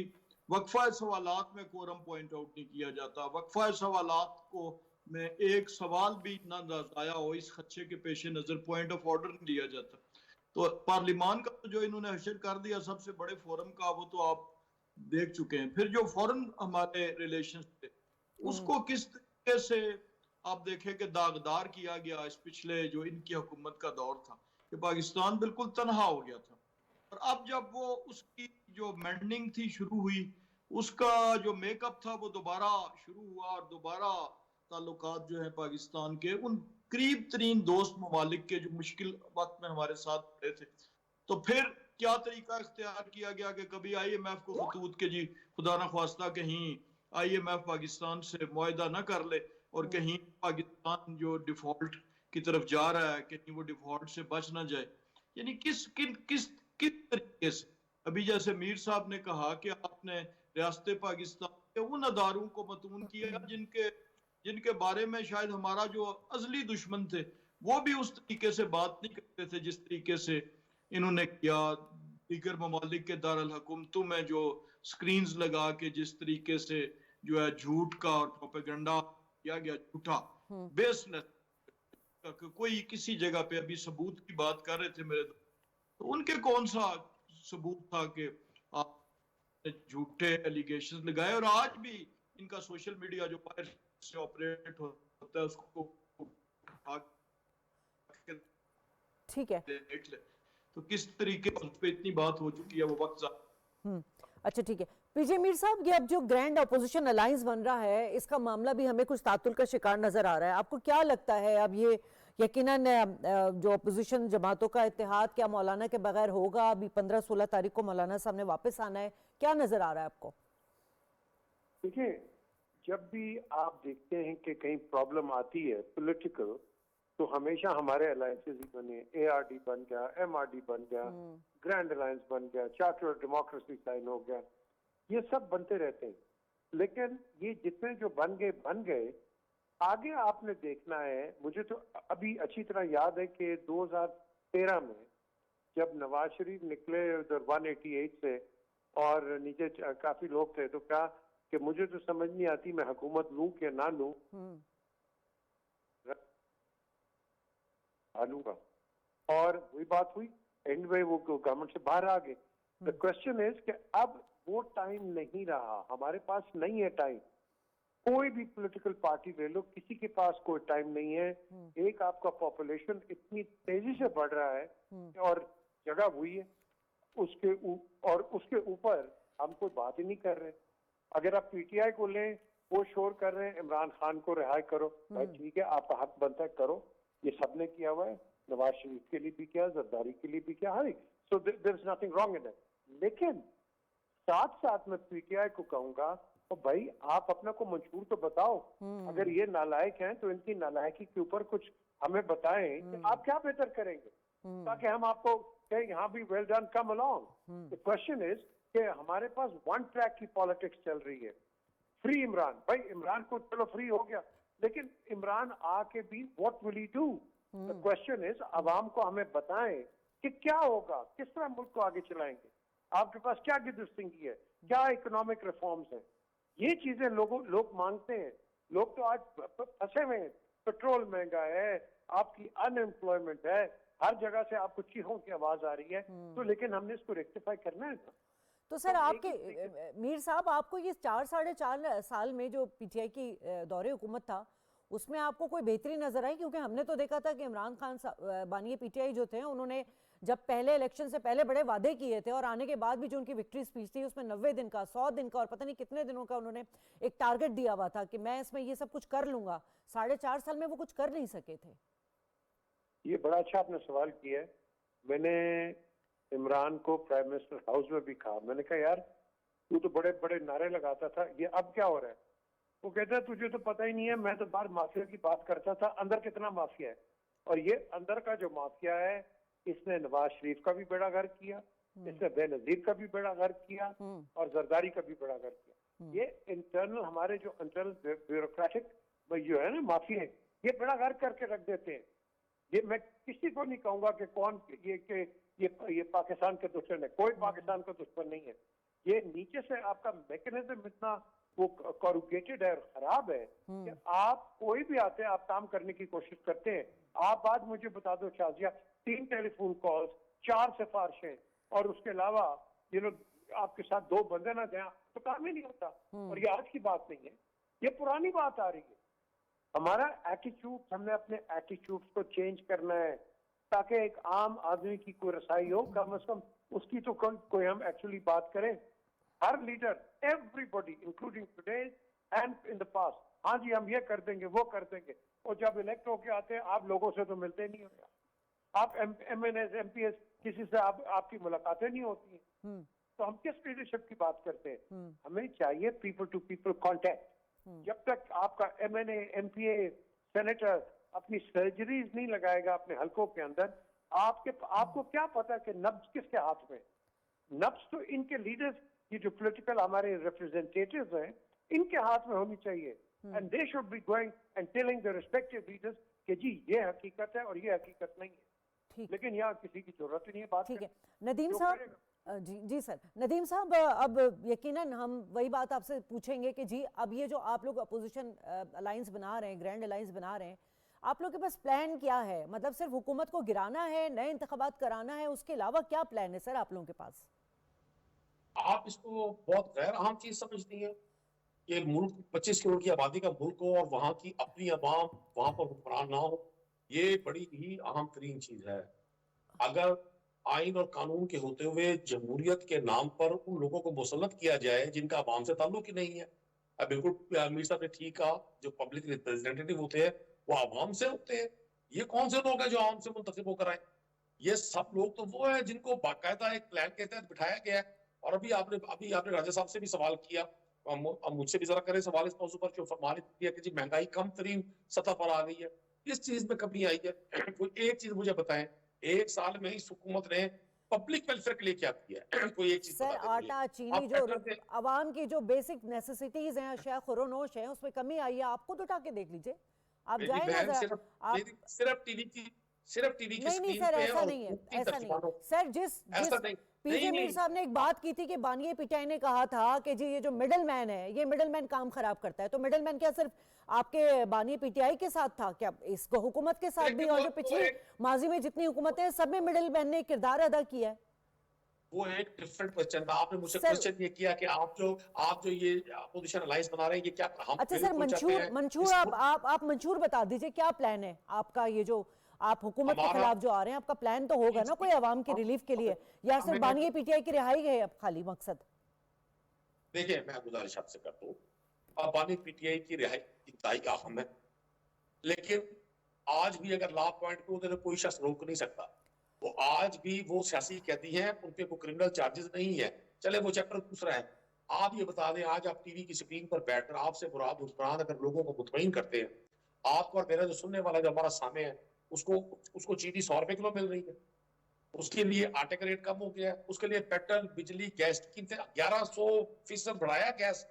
वक्फा सवालात में कोरम पॉइंट आउट नहीं किया जाता, वक्फा सवालात को में एक सवाल भी ना जाया हो इस खदशे के पेश नजर पॉइंट ऑफ ऑर्डर नहीं लिया जाता। तो पार्लिमान का तो जो इन्होंने हशर कर दिया सबसे बड़े फोरम का, वो तो आप देख चुके हैं। फिर जो फॉरेन हमारे रिलेशन थे उसको किस तरीके से आप देखें कि दागदार किया गया इस पिछले जो इनकी हुकूमत का दौर था कि पाकिस्तान बिल्कुल तनहा हो गया था। और अब जब वो उसकी जो मेंडिंग थी शुरू हुई, उसका जो मेकअप था वो दोबारा शुरू हुआ और दोबारा ताल्लुकात जो है पाकिस्तान के उन करीब तरीन दोस्त ममालिक के जो मुश्किल वक्त में हमारे साथ खड़े थे, तो फिर क्या तरीका इख्तियार किया गया कि कभी IMF को खतूत के जी खुदा ना ख्वास्ता कहीं IMF पाकिस्तान से मुआहदा ना कर ले और कहीं पाकिस्तान जो डिफॉल्ट की तरफ जा रहा है कहीं वो डिफॉल्ट से बच ना जाए। यानी किस तरीके से, अभी जैसे मीर साहब ने कहा कि आपने रियासत पाकिस्तान के उन अदारों को मतून किया जिनके बारे में शायद हमारा जो अजली दुश्मन थे वो भी उस तरीके से बात नहीं करते थे जिस तरीके से इन्होंने किया। दीगर ममालिक के दारुल हुकूमतों में जो स्क्रीन्स लगा के जिस तरीके से जो है झूठ का और प्रोपेगेंडा किया गया, झूठा बेसलेस, कोई किसी जगह पे अभी सबूत की बात कर रहे थे मेरे, तो उनके कौन सा सबूत था कि आप झूठे एलिगेशंस लगाए। और आज भी इनका सोशल मीडिया जो बाहर से ऑपरेट होता है उसको ठीक है, तो किस तरीके पे इतनी बात हो चुकी है वो वक्त। अच्छा ठीक है पीजे मीर साहब, ये अब जो ग्रैंड अपोजिशन अलायंस बन रहा है इसका मामला भी हमें कुछ तातुल का शिकार नजर आ रहा है। आपको क्या लगता है अब ये यकीनन जो अपोजिशन जमातों का इत्तेहाद क्या मौलाना के बगैर होगा? अभी 15-16 तारीख को मौलाना साहब ने वापस आना है, क्या नजर आ रहा है आपको? देखिए, जब भी आप देखते हैं कि कहीं प्रॉब्लम आती है पॉलिटिकल, तो हमेशा हमारे अलायंसेस ही बने। ARD बन गया, MRD बन गया, ग्रैंड अलायंस बन गया, चार्टर ऑफ डेमोक्रेसी साइन हो गया। ये सब बनते रहते हैं, लेकिन ये जितने जो बन गए। आगे आपने देखना है। मुझे तो अभी अच्छी तरह याद है कि 2013 में जब नवाज शरीफ निकले उधर 188 से और नीचे काफी लोग थे, तो कहा कि मुझे तो समझ नहीं आती मैं हुकूमत लूं कि ना लूं, लूंगा। और वही बात हुई, एंड में वो गवर्नमेंट से बाहर आ गए। द क्वेश्चन इज कि अब वो टाइम नहीं रहा, हमारे पास नहीं है टाइम। कोई भी पॉलिटिकल पार्टी ले लो, किसी के पास कोई टाइम नहीं है। एक आपका पॉपुलेशन इतनी तेजी से बढ़ रहा है और जगह हुई है उसके ऊपर हम कोई बात ही नहीं कर रहे। अगर आप पीटीआई को लें, वो शोर कर रहे हैं इमरान खान को रिहाई करो। भाई ठीक है, आपका हक बनता है, करो। ये सबने किया हुआ है, नवाज शरीफ के लिए भी किया, जरदारी के लिए भी किया, हर एक। So there is nothing wrong in it. लेकिन साथ साथ मैं पीटीआई को कहूंगा, तो भाई आप अपना को मंशूर तो बताओ। अगर ये नालायक हैं तो इनकी नालायकी के ऊपर कुछ हमें बताएं कि आप क्या बेहतर करेंगे, ताकि हम आपको कहें यहाँ भी well done, come along. The question is कि हमारे पास वन ट्रैक की पॉलिटिक्स चल रही है। फ्री इमरान, भाई इमरान को चलो फ्री हो गया, लेकिन इमरान आके भी what will he do? The question is अवाम को हमें बताएं कि क्या होगा, किस तरह मुल्क को आगे चलाएंगे। आपके पास क्या गिरदस्तगी है, क्या इकोनॉमिक रिफॉर्म्स हैं? ये चीजें लोग मांगते हैं। लोग तो आज फंसे हुए हैं। पेट्रोल महंगा है, आपकी अनएम्प्लॉयमेंट है, हर जगह से आपको चीखों की आवाज आ रही है। तो लेकिन हमने इसको रेक्टिफाई करना है ना। तो सर आपके मीर साहब, आपको ये 4 साढ़े 4 साल में जो पीटीआई की दौरे हुकूमत था, उसमें आपको कोई बेहतरी नजर आई? क्योंकि हमने तो देखा था कि इमरान खान बानी पीटीआई जो थे, उन्होंने जब पहले इलेक्शन से पहले बड़े वादे किए थे और आने के बाद भी जो उनकी विक्ट्री स्पीच थी उसमें 90 दिन का, 100 दिन का और पता नहीं कितने दिनों का उन्होंने एक टारगेट दिया हुआ था कि मैं इसमें ये सब कुछ कर लूंगा। 4.5 साल में वो कुछ कर नहीं सके थे। ये बड़ा अच्छा आपने सवाल किया है। मैंने इमरान को प्राइम मिनिस्टर हाउस में भी कहा, मैंने कहा यार तू तो बड़े बड़े नारे लगाता था, ये अब क्या हो रहा है? वो कहता है तुझे तो पता ही नहीं है, मैं तो बाहर माफिया की बात करता था, अंदर कितना माफिया है। और ये अंदर का जो माफिया है, इसने नवाज शरीफ का भी बेड़ा गर्क किया, इसने बेनजीर का भी बेड़ा गर्क किया और जरदारी का भी बेड़ा गर्क किया। ये इंटरनल, हमारे जो इंटरनल ब्यूरोक्रेटिक जो है ना माफिया, ये बेड़ा गर्क करके रख देते हैं। ये मैं किसी को नहीं कहूंगा कि कौन ये पाकिस्तान के दुश्मन है, कोई पाकिस्तान का दुश्मन नहीं है। ये नीचे से आपका मैकेनिज्म इतना वो कॉरुगेटेड है और खराब है कि आप कोई भी आते हैं, आप काम करने की कोशिश करते हैं। आप बात मुझे बता दो शाजिया, 3 टेलीफोन कॉल्स, 4 सिफारिशें और उसके अलावा ये लोग आपके साथ 2 बंदे ना दें तो काम ही नहीं होता। और ये आज की बात नहीं है, ये पुरानी बात आ रही है। हमारा एटीट्यूड, हमने अपने एटीट्यूड को चेंज करना है ताकि एक आम आदमी की कोई रसाई हो, कम से कम उसकी तो कोई हम एक्चुअली बात करें। हर leader, everybody including today and in the past, हाँ जी हम ये कर देंगे, वो कर देंगे। और जब इलेक्ट होके आते हैं आप लोगों से तो मिलते नहीं हो, आप MNS MPS किसी से आपकी मुलाकातें नहीं होती हैं। तो हम किस लीडरशिप की बात करते हैं? हमें चाहिए पीपल टू पीपल कांटेक्ट। जब तक आपका MNA MPA सेनेटर अपनी सर्जरीज नहीं लगाएगा अपने हलकों के अंदर, आपको क्या पता कि नब्ज किसके हाथ में? नब्ज तो इनके लीडर्स, ये जो पॉलिटिकल हमारे रिप्रेजेंटेटिव्स हैं, इनके हाथ में होनी चाहिए। And they should be going and telling the respective leaders कि जी ये हकीकत है और ये हकीकत नहीं है। लेकिन यहाँ किसी की जरूरत ही नहीं है बात। ठीक है नदीम साहब, जी सर, नदीम साहब, अब यकीनन हम वही बात आपसे पूछेंगे कि जी अब ये जो आप लोग अपोजिशन अलायंस बना रहे हैं, ग्रैंड अलायंस बना रहे हैं, आप लोग के पास प्लान क्या है? मतलब सिर्फ हुकूमत को गिराना है, नए इंतखाबात कराना है, उसके अलावा क्या प्लान है सर आप लोगों के पास? आप इसको बहुत गैर अहम चीज समझती हैं? ये मुल्क 25 करोड़ की आबादी का मुल्क हो और वहां की अपनी अवाम वहां पर हुक्मरान ना हो, ये बड़ी ही अहम तरीन चीज है। अगर आइन और कानून के होते हुए जमहूरियत के नाम पर उन लोगों को मुसल्लत किया जाए जिनका अवाम से ताल्लुक ही नहीं है, बिल्कुल मीर साहब ने ठीक कहा, जो पब्लिक रिप्रेजेंटेटिव होते हैं वो अवाम से होते हैं। ये कौन से लोग हैं जो आवाम से मुंतखब होकर आए? ये सब लोग तो वो है जिनको बाकायदा एक प्लान के तहत बिठाया गया है। और अभी आपने राजा साहब से भी सवाल किया, अब मुझसे भी जरा करें सवाल इस मौजू पर, जो फरमान दिया कि जी महंगाई कम तरीन सतह पर आ गई है, इस चीज में कमी आई है? कोई एक चीज मुझे बताएं, 1 साल में इस हुकूमत ने पब्लिक वेलफेयर के लिए क्या किया है? कोई एक चीज सर बता दे मुझे। आटा चीनी आप जो पेट्रोल पे आवाम की जो बेसिक नेसेसिटीज हैं, अशिया खुरोनोश हैं, उसमें कमी आई है। आप खुद उठा के देख लीजिए, आप मेरी जाए ना बहन जरा। आप सिर्फ टीवी की नहीं नहीं स्क्रीन सर, पे ऐसा और नहीं है, उनकी ऐसा नहीं तर्जुमानों, सर। जिस ऐसा जिस नहीं पीजे मीर नहीं साहब ने एक बात की थी कि बानिए पिटाई ने कहा था कि जी ये जो मिडल मैन है, ये मिडल मैन काम खराब करता है, तो मिडल मैन क्या सिर्फ आपके बानिए पीटीआई के साथ था क्या? इस हुकूमत के साथ भी, लेकिन और वो जो पिछली माजी में जितनी हुकूमतें हैं सब में मिडल मैन ने किरदार अदा किया है। वो एक डिफरेंट क्वेश्चन था। आपने मुझसे सर क्वेश्चन ये किया कि आप जो ये अपोजिशन अलायंस बना रहे हैं, ये क्या हम अच्छा सर, बिल्कुल चाहते हैं मंशूर इस आप मंशूर बता दीजिए, क्या प्लान है आपका? ये जो आप हुकूमत के हमारा खिलाफ जो आ रहे हैं, आपका प्लान तो होगा ना कोई आवाम के रिलीफ के लिए, या सिर्फ हमें बानिए पीटीआई की रिहाई है अब खाली मकसद? देखिए, मैं गुजारिश आपसे करता हूँ, अबानी पीटीआई की रिहाई इंतहाई अहम है, लेकिन आज भी अगर लॉ पॉइंट पे उन्हें कोई शख्स रोक नहीं सकता, तो आज भी वो सियासी कैदी हैं, उन पे कोई क्रिमिनल चार्जेस नहीं है। चले वो चैप्टर दूसरा है। आप ये बता दें, आज आप टीवी की स्क्रीन पर बैठकर आपसे मुराद हुक्मरान अगर लोगों को मुतमईन करते हैं, आपको और मेरा जो सुनने वाला जो हमारा सामने है, उसको उसको चीनी 100 रुपए किलो मिल रही है, उसके लिए आटे का रेट कम हो गया है, उसके लिए पेट्रोल, बिजली, गैस की कीमतें 1100% बढ़ाया गैस।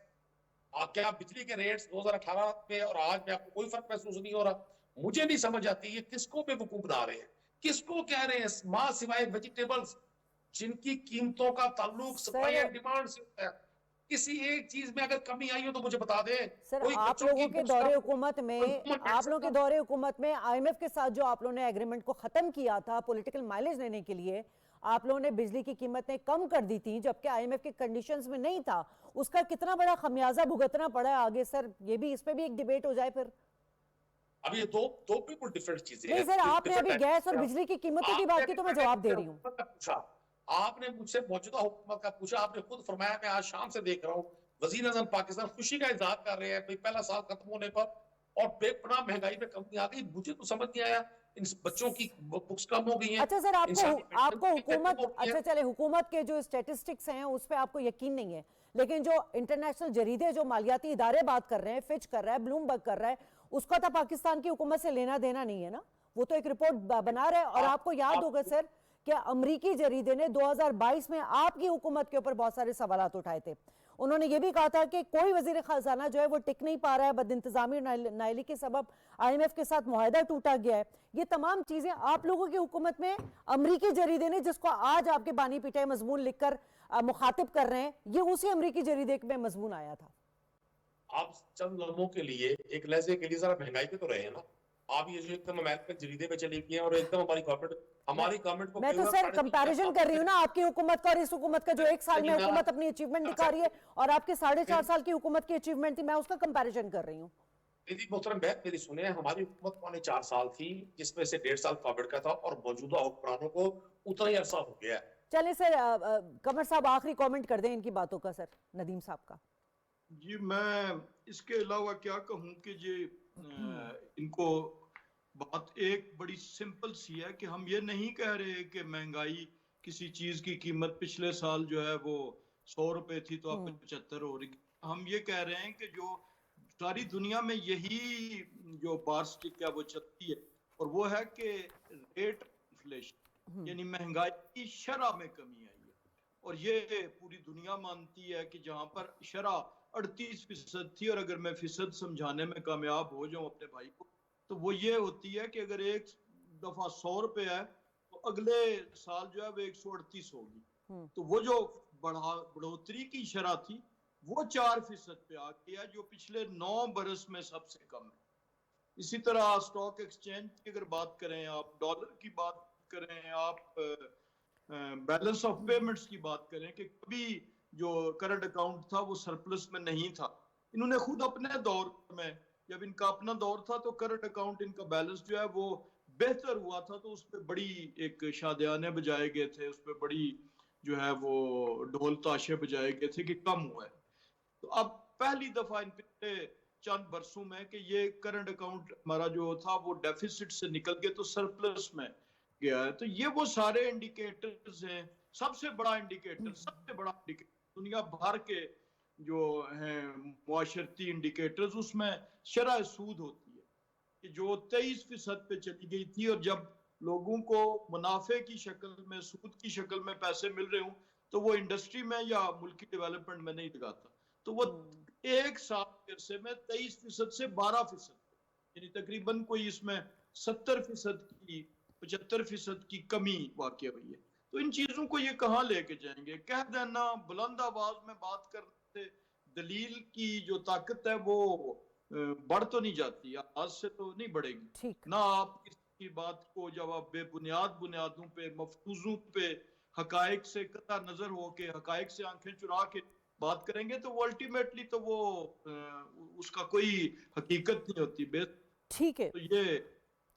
क्या बिजली के रेट्स 2018 में और आज में आपको कोई फर्क महसूस नहीं हो रहा? मुझे नहीं समझ आती ये किसको बेवकूफ बना रहे हैं, किसको कह रहे हैं मां सिवाय वेजिटेबल्स जिनकी कीमतों का ताल्लुक सप्लाई सर एंड डिमांड से होता है। किसी एक चीज में अगर कमी आई हो तो मुझे बता दें। सर कोई आप बच्चों लोगों की के बुक्स दौरे का हुकूमत में, हुकूमत आप लोगों के टैक्स दौरे हुकूमत में आईएमएफ के साथ जो आप लोगों ने एग्रीमेंट को खत्म किया था पॉलिटिकल माइलेज लेने के लिए, आप लोगों ने बिजली की कीमतें कम कर दी थी जबकि आईएमएफ के कंडीशंस में नहीं था, उसका कितना बड़ा खमियाजा भुगतना पड़ा है आगे? सर ये भी, इस पे भी एक डिबेट हो जाए फिर। अब ये दो बिल्कुल डिफरेंट चीजें नहीं हैं, सर, आपने अभी डिफरेंट गैस और बिजली की कीमतों की बात की तो मैं जवाब दे रही हूँ। पूछा, आपने मुझसे मौजूदा हुकूमत का पूछा, आपने खुद फरमाया, मैं आज शाम से देख रहा हूँ वजीर आजम पाकिस्तान खुशी का इजहार कर रहे हैं भाई पहला साल खत्म होने पर और बेपनाह महंगाई में कमी आ गई। मुझे तो समझ नहीं आया, इन बच्चों की बुक्स कम हो गई हैं, अच्छा सर, आपको हुकूमत, हो गई अच्छा है। चले हुकूमत के जो स्टैटिस्टिक्स हैं उस पे आपको यकीन नहीं है, लेकिन जो इंटरनेशनल जरीदे, जो मालियाती इदारे बात कर रहे हैं, फिच कर रहा है, ब्लूमबर्ग कर रहा है, उसका तो पाकिस्तान की हुकूमत से लेना देना नहीं है ना, वो तो एक रिपोर्ट बना रहा है। और आपको याद होगा सर कि अमरीकी जरीदे ने 2022 में आपकी हुकूमत के ऊपर बहुत सारे सवालात उठाए थे। उन्होंने ये भी कहा था कि कोई वजीर खजाना जो है वो टिक नहीं पा रहा है, बदइंतजामी और नाइली के सबब आईएमएफ के साथ मुआहदा टूटा गया है। ये तमाम चीजें आप लोगों की हुकूमत में अमरीकी जरीदे ने, जिसको आज आपके बानी पिटाई मजमून लिखकर मुखातिब कर रहे हैं, ये उसी अमरीकी जरीदे में मजमून आया था। आप चंद लम्हों के लिए, एक लहजे के लिए जरा महंगाई पे तो रहे हैं ना। आप ये जो एकदम अमेरिकन जरीदे पे चली गई हैं और एकदम हमारी गवर्नमेंट को मैं तो सर कंपैरिजन कर रही हूँ ना आपकी हुकूमत का और इस हुकूमत का, जो एक साल में हुकूमत अपनी अचीवमेंट दिखा रही है और आपके 4.5 साल की हुकूमत की अचीवमेंट थी, मैं उसका कंपैरिजन कर रही हूँ। मेरी मोहतरम बहन मेरी सुने, हमारी हुकूमत 4.5 साल थी जिसमें से 1.5 साल कोविड का था और मौजूदा हुक्मरानों को उतना ही अरसा हो गया है। चले सर, कमर साहब आखिरी कमेंट कर दें इनकी बातों का। सर नदीम साहब का। जी, मैं इसके अलावा क्या कहूँ कि जी इनको बात एक बड़ी सिंपल सी है कि हम ये नहीं कह रहे कि महंगाई, किसी चीज की कीमत पिछले साल जो है वो 100 रुपए थी तो अब 75 हो रही। हम ये कह रहे हैं कि जो सारी दुनिया में यही जो बार स्टिक है वो चलती है, और वो है कि रेट इन्फ्लेशन, यानी महंगाई की शरह में कमी आई है। और ये पूरी दुनिया मानती है कि जहां पर शरह 38% थी, और अगर मैं फीसद समझाने में कामयाब हो जाऊं अपने भाई को, तो वो ये होती है कि अगर एक दफा 100 रुपए है तो अगले साल जो है वो 138 होगी। तो वो जो बढ़ोतरी की शरह थी वो 4% पे आ गई है, जो पिछले 9 बरस में सबसे कम है। इसी तरह स्टॉक एक्सचेंज की अगर बात करें, आप डॉलर की बात करें, आप बैलेंस ऑफ पेमेंट्स की बात करें, कि कभी जो करंट अकाउंट था वो सरप्लस में नहीं था। इन्होंने खुद अपने दौर में, जब इनका अपना दौर था तो करंट अकाउंट, इनका बैलेंस जो है वो बेहतर हुआ था, तो उस पर बड़ी एक शादियाने बजाए गए थे, उस पर बड़ी जो है वो ढोल ताशे बजाए गए थे कि कम हुआ है। तो अब पहली दफा इन पिछले चंद बरसों में कि ये करंट अकाउंट हमारा जो था वो डेफिसिट से निकल के तो सरप्लस में गया है। तो ये वो सारे इंडिकेटर्स हैं। सबसे बड़ा इंडिकेटर दुनिया भर के जो हैं मुआशरती इंडिकेटर्स, उसमें शरह सूद होती है कि जो 23% पे चली गई थी, और जब लोगों को मुनाफे की शक्ल में, सूद की शक्ल में पैसे मिल रहे हूँ, तो वो इंडस्ट्री में या मुल्की डेवलपमेंट में नहीं लगाता। तो वो एक साल के अरसे में 23% से 12%, यानी तकरीबन कोई इसमें 70% की 75% की कमी वाक़ हुई है। तो इन चीजों को ये कहाँ लेके जाएंगे? कह देना, बुलंद आवाज में बात करने से दलील की जो ताकत है वो बढ़ तो नहीं जाती, आज से तो नहीं बढ़ेगी। ठीक। ना आप किसी की बात को जब आप बेबुनियाद बुनियादों पे, मफरूजों पे, हकायक से कता नजर होके, हकायक से आंखें चुरा के बात करेंगे, तो वो अल्टीमेटली तो वो उसका कोई हकीकत नहीं होती। बेस ठीक है, तो ये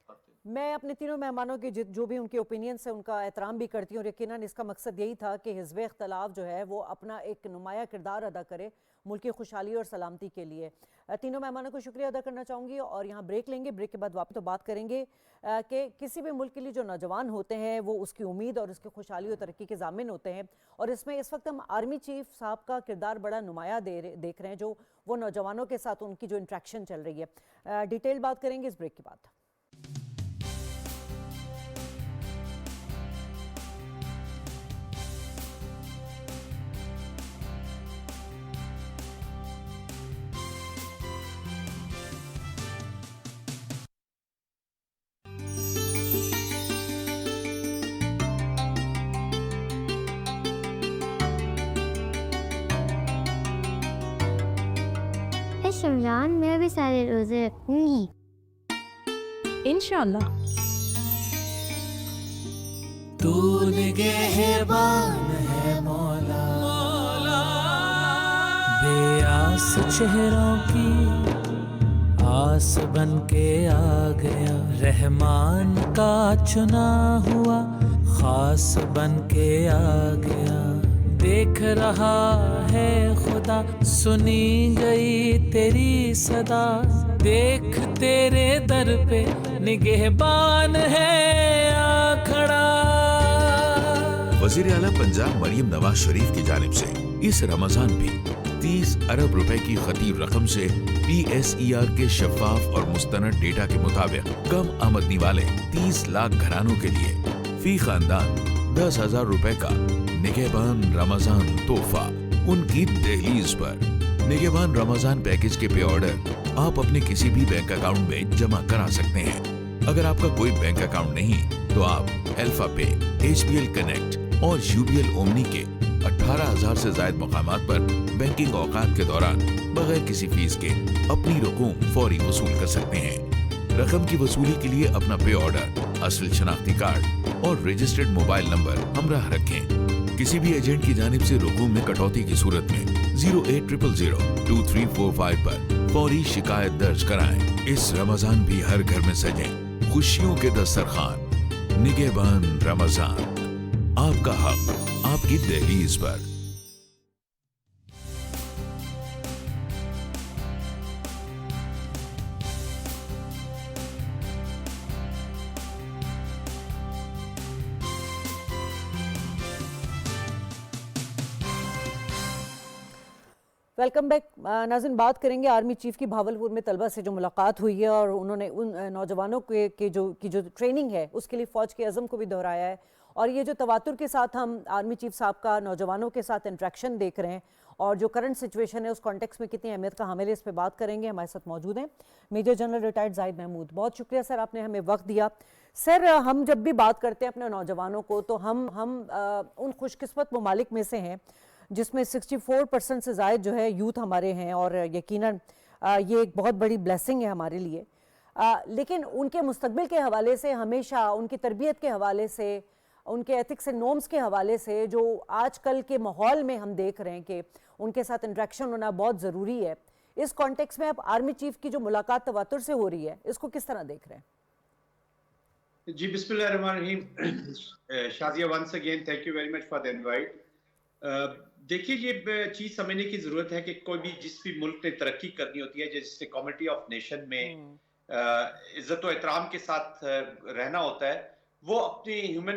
बात है। मैं अपने तीनों मेहमानों के जो भी उनके ओपिनियंस है उनका एहतराम भी करती हूँ और यकीनन इसका मकसद यही था कि हिज़्ब इख्तलाफ जो है वो अपना एक नुमाया किरदार अदा करे मुल्क की खुशहाली और सलामती के लिए। तीनों मेहमानों को शुक्रिया अदा करना चाहूँगी और यहाँ ब्रेक लेंगे। ब्रेक के बाद वापस तो बात करेंगे कि किसी भी मुल्क के लिए जो नौजवान होते हैं वो उसकी उम्मीद और उसकी खुशहाली और तरक्की के ज़ामिन होते हैं, और इसमें इस वक्त हम आर्मी चीफ साहब का किरदार बड़ा नुमाया देख रहे हैं, जो वो नौजवानों के साथ उनकी जो इंट्रैक्शन चल रही है। डिटेल बात करेंगे इस ब्रेक के बाद। इस रमजान मैं भी सारे रोजे रखूंगी इंशाल्लाह। तू निगहबान है मौला, बेआस चेहरों की आस बन के आ गया, रहमान का चुना हुआ खास बन के आ गया। देख रहा है खुदा, सुनी गई तेरी सदा, देख तेरे दर पे निगहबान है आ खड़ा। वज़ीर आला पंजाब मरियम नवाज शरीफ की जानिब से इस रमजान भी 30 अरब रुपए की खतीब रकम से PSER के शफाफ और मुस्तनद डेटा के मुताबिक कम आमदनी वाले 30 लाख घरानों के लिए फी खानदान 10,000 रुपए का निगहबान रमजान तोहफा उनकी दहलीज पर। निगहबान रमजान पैकेज के पे ऑर्डर आप अपने किसी भी बैंक अकाउंट में जमा करा सकते हैं। अगर आपका कोई बैंक अकाउंट नहीं तो आप अल्फा पे, HBL कनेक्ट और UBL ओमनी के 18,000 से ज्यादा मकामात पर बैंकिंग औकात के दौरान बगैर किसी फीस के अपनी रकूम फौरी वसूल कर सकते हैं। रकम की वसूली के लिए अपना पे ऑर्डर, असल शनाख्ती कार्ड और रजिस्टर्ड मोबाइल नंबर हमराह रखें। किसी भी एजेंट की जानिब से रकूम में कटौती की सूरत में 080002345 पर फौरी शिकायत दर्ज कराएं। इस रमजान भी हर घर में सजें खुशियों के दस्तरखान। निगहबान रमजान, आपका हक आपकी दहलीज पर। वेलकम बैक नाज़रीन। बात करेंगे आर्मी चीफ की भावलपुर में तलबा से जो मुलाकात हुई है और उन्होंने उन नौजवानों की जो ट्रेनिंग है उसके लिए फ़ौज के अज़म को भी दोहराया है। और ये जो तवातुर के साथ हम आर्मी चीफ साहब का नौजवानों के साथ इंट्रैक्शन देख रहे हैं और जो करंट सिचुएशन है उस कॉन्टेक्स्ट में कितनी अहमियत का हामिल है, इस पर बात करेंगे। हमारे साथ मौजूद हैं major general retired Zahid Mahmood. बहुत शुक्रिया सर, आपने हमें वक्त दिया। सर, हम जब भी बात करते हैं अपने नौजवानों को तो हम उन खुशकिस्मत ममालिक में से हैं जिसमें 64% से ज़ायद जो है यूथ हमारे हैं और यकीनन ये एक बहुत बड़ी ब्लेसिंग है हमारे लिए। लेकिन उनके मुस्तकबिल के हवाले से हमेशा, उनकी तरबियत के हवाले से, उनके एथिक्स एंड नॉर्म्स के हवाले से जो आजकल के माहौल में हम देख रहे हैं कि उनके साथ इंटरेक्शन होना बहुत ज़रूरी है। इस कॉन्टेक्स्ट में आप आर्मी चीफ की जो मुलाकात तवातुर से हो रही है इसको किस तरह देख रहे हैं? जी, बिस्मिल्लाहिर्रहमानिर्रहीम। Shazia, once again thank you very much for the invite. देखिए, ये चीज समझने की जरूरत है कि कोई भी जिस भी मुल्क ने तरक्की करनी होती है, जैसे कम्युनिटी ऑफ नेशन में इज्जत और एहतराम के साथ रहना होता है, वो अपने ह्यूमन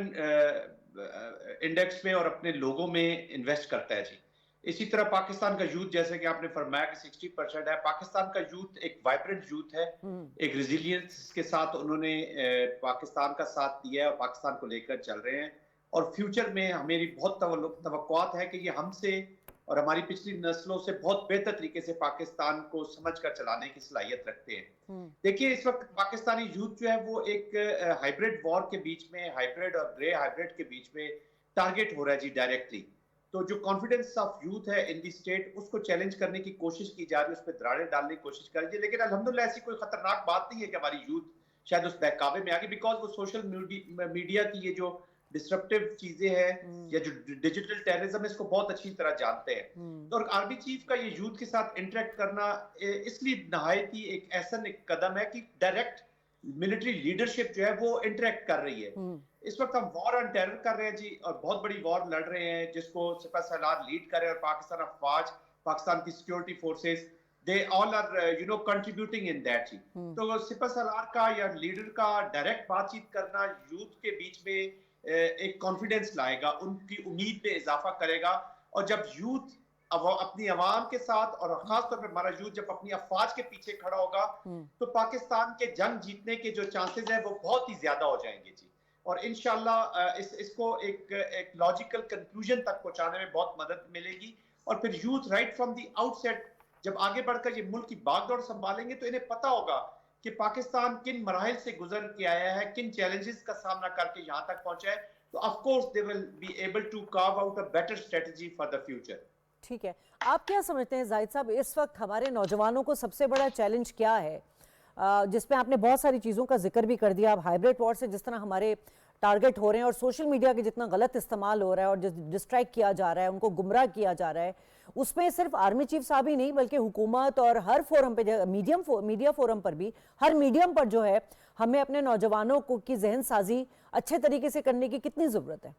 इंडेक्स में और अपने लोगों में इन्वेस्ट करता है जी। इसी तरह पाकिस्तान का यूथ, जैसे कि आपने फरमाया कि 60% है, पाकिस्तान का यूथ एक वाइब्रेंट यूथ है, एक रेजिलियंस के साथ उन्होंने पाकिस्तान का साथ दिया है और पाकिस्तान को लेकर चल रहे हैं। और फ्यूचर में मेरी बहुत तवक्कुआत है कि ये हमसे और हमारी पिछली नस्लों से बहुत बेहतर तरीके से पाकिस्तान को समझकर चलाने की सलाहियत रखते हैं। देखिए, इस वक्त पाकिस्तानी यूथ जो है वो एक हाइब्रिड वॉर के बीच में, हाइब्रिड और ग्रे हाइब्रिड के बीच में टारगेट हो रहा है जी डायरेक्टली। तो जो कॉन्फिडेंस ऑफ यूथ है इन दी स्टेट, उसको चैलेंज करने की कोशिश की जा रही है, उस पर दरारें डालने की कोशिश कर रही है। लेकिन अल्हम्दुलिल्लाह ऐसी कोई खतरनाक बात नहीं है कि हमारी यूथ शायद उस बहकावे में आ गई, बिकॉज वो सोशल मीडिया की ये जो डिस्ट्रप्टिव चीजें हैं या जो डिजिटल टेररिज्म है, इसको बहुत अच्छी तरह जानते हैं। तो आर्मी चीफ का ये यूथ के साथ इंटरेक्ट करना इसलिए नहायत ही एक ऐसा एक कदम है कि डायरेक्ट मिलिट्री लीडरशिप जो है वो इंटरेक्ट कर रही है। इस वक्त हम वॉर ऑन टेरर कर रहे हैं जी, और बहुत बड़ी वॉर लड़ रहे हैं जिसको सिपह सालार लीड कर रहे हैं, और पाकिस्तान अफवाज, पाकिस्तान की security forces, they all are contributing in that जी। तो सिपह सालार का या लीडर का डायरेक्ट बातचीत करना यूथ के बीच में एक कॉन्फिडेंस लाएगा, उनकी उम्मीद में इजाफा करेगा। और जब यूथ अपनी आवाम के साथ, और खासतौर पर हमारा यूथ जब अपनी अफवाज के पीछे खड़ा होगा, तो पाकिस्तान के जंग जीतने के जो चांसेस हैं वो बहुत ही ज्यादा हो जाएंगे जी। और इंशाल्लाह इसको एक लॉजिकल कंक्लूजन तक पहुंचाने में बहुत मदद मिलेगी। और फिर youth right from the outset जब आगे बढ़कर ये मुल्क की बागडोर संभालेंगे, तो इन्हें पता होगा कि पाकिस्तान किन मराहिल से गुजर के आया है, किन चैलेंजेस का सामना करके यहाँ तक पहुंचा है। तो of course they will be able to carve out a better strategy for the future. ठीक है, आप क्या समझते हैं जाहिद साहब, इस वक्त हमारे नौजवानों को सबसे बड़ा चैलेंज क्या है, जिसमें आपने बहुत सारी चीज़ों का जिक्र भी कर दिया। अब हाइब्रिड वॉर से जिस तरह हमारे टारगेट हो रहे हैं और सोशल मीडिया के जितना गलत इस्तेमाल हो रहा है और डिस्ट्रैक्ट किया जा रहा है, उनको गुमराह किया जा रहा है, उसमें सिर्फ आर्मी चीफ साहब ही नहीं बल्कि हुकूमत और हर फोरम पे, मीडिया फोरम पर भी, हर मीडियम पर जो है, हमें अपने नौजवानों को की जहन साजी अच्छे तरीके से करने की कितनी ज़रूरत है?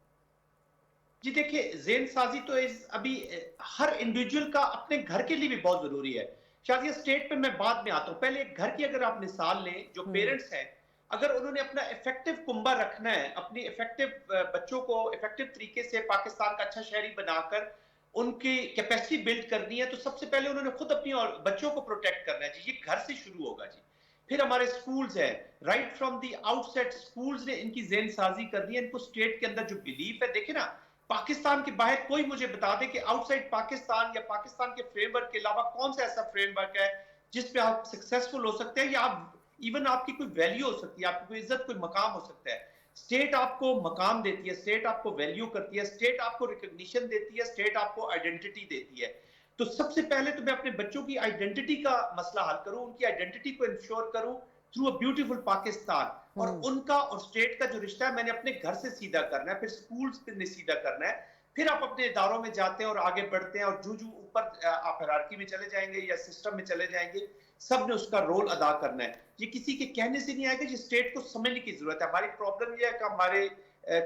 जी देखिए, ज़हन साजी तो अभी हर इंडिविजुअल का अपने घर के लिए भी बहुत जरूरी है। शायद ये स्टेट पे मैं बाद में आता हूँ, पहले एक घर की अगर आप मिसाल लें, जो पेरेंट्स हैं, अगर उन्होंने अपना इफेक्टिव कुंबा रखना है, अपनी इफेक्टिव बच्चों को इफेक्टिव तरीके से पाकिस्तान का अच्छा शहरी बनाकर उनकी कैपेसिटी बिल्ड करनी है, तो सबसे पहले उन्होंने खुद अपनी और बच्चों को प्रोटेक्ट करना है जी। ये घर से शुरू होगा जी। फिर हमारे स्कूल्स हैं, right from the outset schools ने इनकी ज़हन साजी करनी है। इनको स्टेट के अंदर जो बिलीफ है, देखे ना, पाकिस्तान के बाहर कोई मुझे बता दे कि आउटसाइड पाकिस्तान या पाकिस्तान के फ्रेमवर्क के अलावा कौन सा ऐसा फ्रेमवर्क है जिस पे आप सक्सेसफुल हो सकते हैं, या आप इवन आपकी कोई वैल्यू हो सकती है, आपकी कोई इज्जत, कोई मकाम हो सकता है। स्टेट आपको मकाम देती है, स्टेट आपको वैल्यू करती है, स्टेट आपको रिकॉग्निशन देती है, स्टेट आपको आइडेंटिटी देती है। तो सबसे पहले तो मैं अपने बच्चों की आइडेंटिटी का मसला हल करूं, उनकी आइडेंटिटी को इंश्योर करूं थ्रू अ ब्यूटीफुल पाकिस्तान। और उनका और स्टेट का जो रिश्ता है, मैंने अपने घर से सीधा करना है, फिर स्कूल्स ने सीधा करना है, फिर आप अपने इदारों में जाते हैं और आगे बढ़ते हैं, और जो ऊपर आप हायरार्की में चले जाएंगे या सिस्टम में चले जाएंगे, सब ने उसका रोल अदा करना है। ये किसी के कहने से नहीं आएगा, ये स्टेट को समझने की जरूरत है। हमारी प्रॉब्लम ये है कि हमारे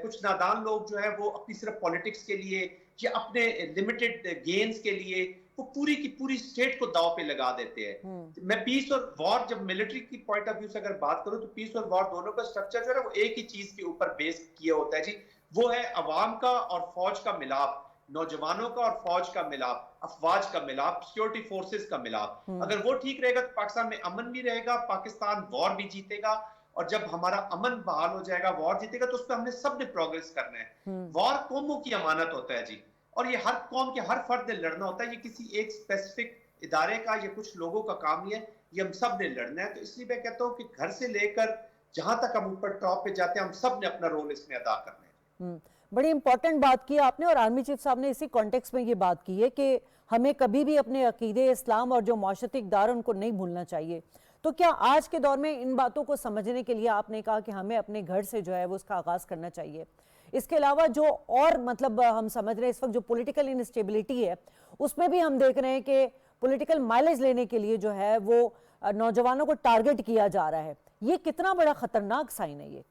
कुछ नादान लोग जो है वो अपनी सिर्फ पॉलिटिक्स के लिए या अपने लिमिटेड गेन्स के लिए वो पूरी की पूरी स्टेट को दाव पे लगा देते हैं। मैं पीस और वॉर, जब मिलिट्री की पॉइंट ऑफ व्यू से अगर बात करूं, तो पीस और वॉर दोनों का स्ट्रक्चर जो है वो एक ही चीज के ऊपर बेस किया होता है जी। वो है अवाम का और फौज का मिलाप, नौजवानों का और फौज का मिलाप, अफवाज का मिलाप, सिक्योरिटी फोर्सेस का मिलाप। अगर वो ठीक रहेगा तो पाकिस्तान में अमन भी रहेगा, पाकिस्तान वॉर भी जीतेगा। और जब हमारा अमन बहाल हो जाएगा, वॉर जीतेगा, तो उस पर हमने सब ने प्रोग्रेस करना है। वॉर कौमों की अमानत होता है जी, और ये हर कौम के हर फर्द ने लड़ना होता है। ये किसी एक स्पेसिफिक इदारे का या कुछ लोगों का काम नहीं है, ये हम सब ने लड़ना है। तो इसलिए मैं कहता हूँ कि घर से लेकर जहां तक हम ऊपर टॉप पे जाते हैं, हम सब ने अपना रोल इसमें अदा करना है। बड़ी इंपॉर्टेंट बात की आपने, और आर्मी चीफ साहब ने इसी कॉन्टेक्स्ट में ये बात की है कि हमें कभी भी अपने अकीदे इस्लाम और जो माशरती इक़दार उनको नहीं भूलना चाहिए। तो क्या आज के दौर में इन बातों को समझने के लिए आपने कहा कि हमें अपने घर से जो है वो उसका आगाज़ करना चाहिए? इसके अलावा जो और मतलब हम समझ रहे हैं इस वक्त जो पॉलिटिकल इनस्टेबिलिटी है, उसमें भी हम देख रहे हैं कि पॉलिटिकल माइलेज लेने के लिए जो है वो नौजवानों को टारगेट किया जा रहा है। ये कितना बड़ा खतरनाक साइन है ये?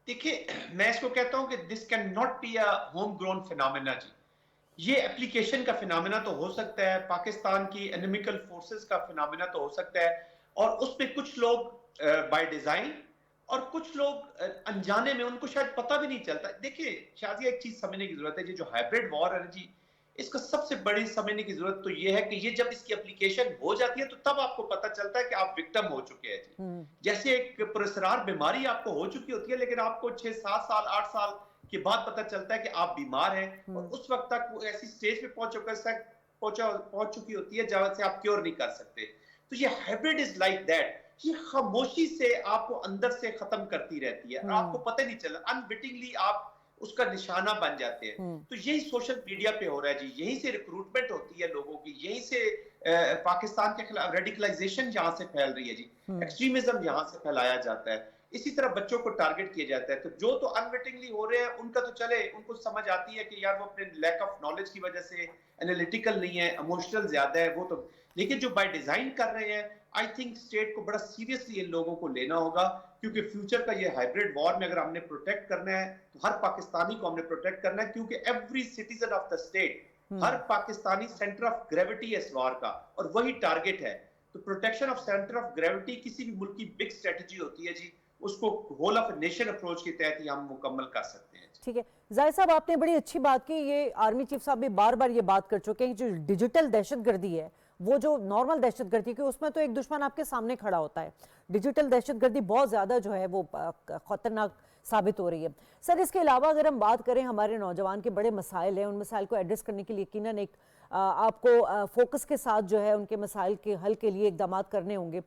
देखिए, मैं इसको कहता हूं कि this can not be a home grown phenomena जी। ये एप्लीकेशन का फिनोमेना तो हो सकता है, पाकिस्तान की एनिमिकल फोर्सेस का फिनोमेना तो हो सकता है, और उसमें कुछ लोग बाय डिजाइन और कुछ लोग अनजाने में, उनको शायद पता भी नहीं चलता। देखिए शायद एक चीज समझने की जरूरत है, जो हाइब्रिड वॉर है जी, इसका सबसे बड़ी समझने की जरूरत तो ये है कि ये जब इसकी एप्लीकेशन हो जाती है तो तब आपको पता चलता है कि आप विक्टिम हो चुके हैं जी। जैसे एक पुरस्कार बीमारी आपको हो चुकी होती है, लेकिन आपको 6-7 साल 8 साल के बाद पता चलता है कि आप बीमार हैं, और उस वक्त तक वो ऐसी स्टेज पे पहुंच चुकी होती है जहां से आप क्योर नहीं कर सकते। तो ये हाइब्रिड इज लाइक दैट, ये खामोशी से आपको अंदर से खत्म करती रहती है और आपको पता नहीं चला, अनविटिंगली आप उसका निशाना बन जाते हैं। तो यही सोशल मीडिया पे हो रहा है जी, यहीं से रिक्रूटमेंट होती है लोगों की, यहीं से पाकिस्तान के खिलाफ रेडिकलाइजेशन जहां से फैल रही है जी, एक्सट्रीमिज्म यहां से फैलाया जाता है, इसी तरह बच्चों को टारगेट किया जाता है। तो जो तो अनविटिंगली हो रहे हैं उनका तो चले, उनको समझ आती है कि यार वो अपने लैक ऑफ नॉलेज की वजह से एनालिटिकल नहीं है, इमोशनल ज्यादा है वो तो, लेकिन जो बाय डिजाइन कर रहे हैं, आई थिंक स्टेट को बड़ा सीरियसली इन लोगों को लेना होगा, क्योंकि फ्यूचर का ये हाइब्रिड वॉर में अगर हमने प्रोटेक्ट करना है तो हर पाकिस्तानी को हमने प्रोटेक्ट करना है, क्योंकि every citizen of the state, her Pakistani centre of gravity है इस वॉर का, और वही टारगेट है। तो protection of centre of gravity किसी भी मुल्क की बिग स्ट्रेटजी होती है जी, उसको होल ऑफ नेशन अप्रोच के तहत ही हम मुकम्मल कर सकते हैं। ठीक है जाहिद साहब, आपने बड़ी अच्छी बात की। ये आर्मी चीफ साहब भी बार बार ये बात कर चुके हैं कि जो डिजिटल दहशतगर्दी है, वो जो नॉर्मल दहशतगर्दी की उसमें तो एक दुश्मन आपके सामने खड़ा होता है, डिजिटल दहशतगर्दी बहुत ज़्यादा जो है वो खतरनाक साबित हो रही है। सर इसके अलावा अगर हम बात करें, हमारे नौजवान के बड़े मसाइल हैं, उन मसाइल को एड्रेस करने के लिए यकीनन एक आपको फोकस के साथ जो है उनके मसाइल के हल के लिए इकदाम करने होंगे।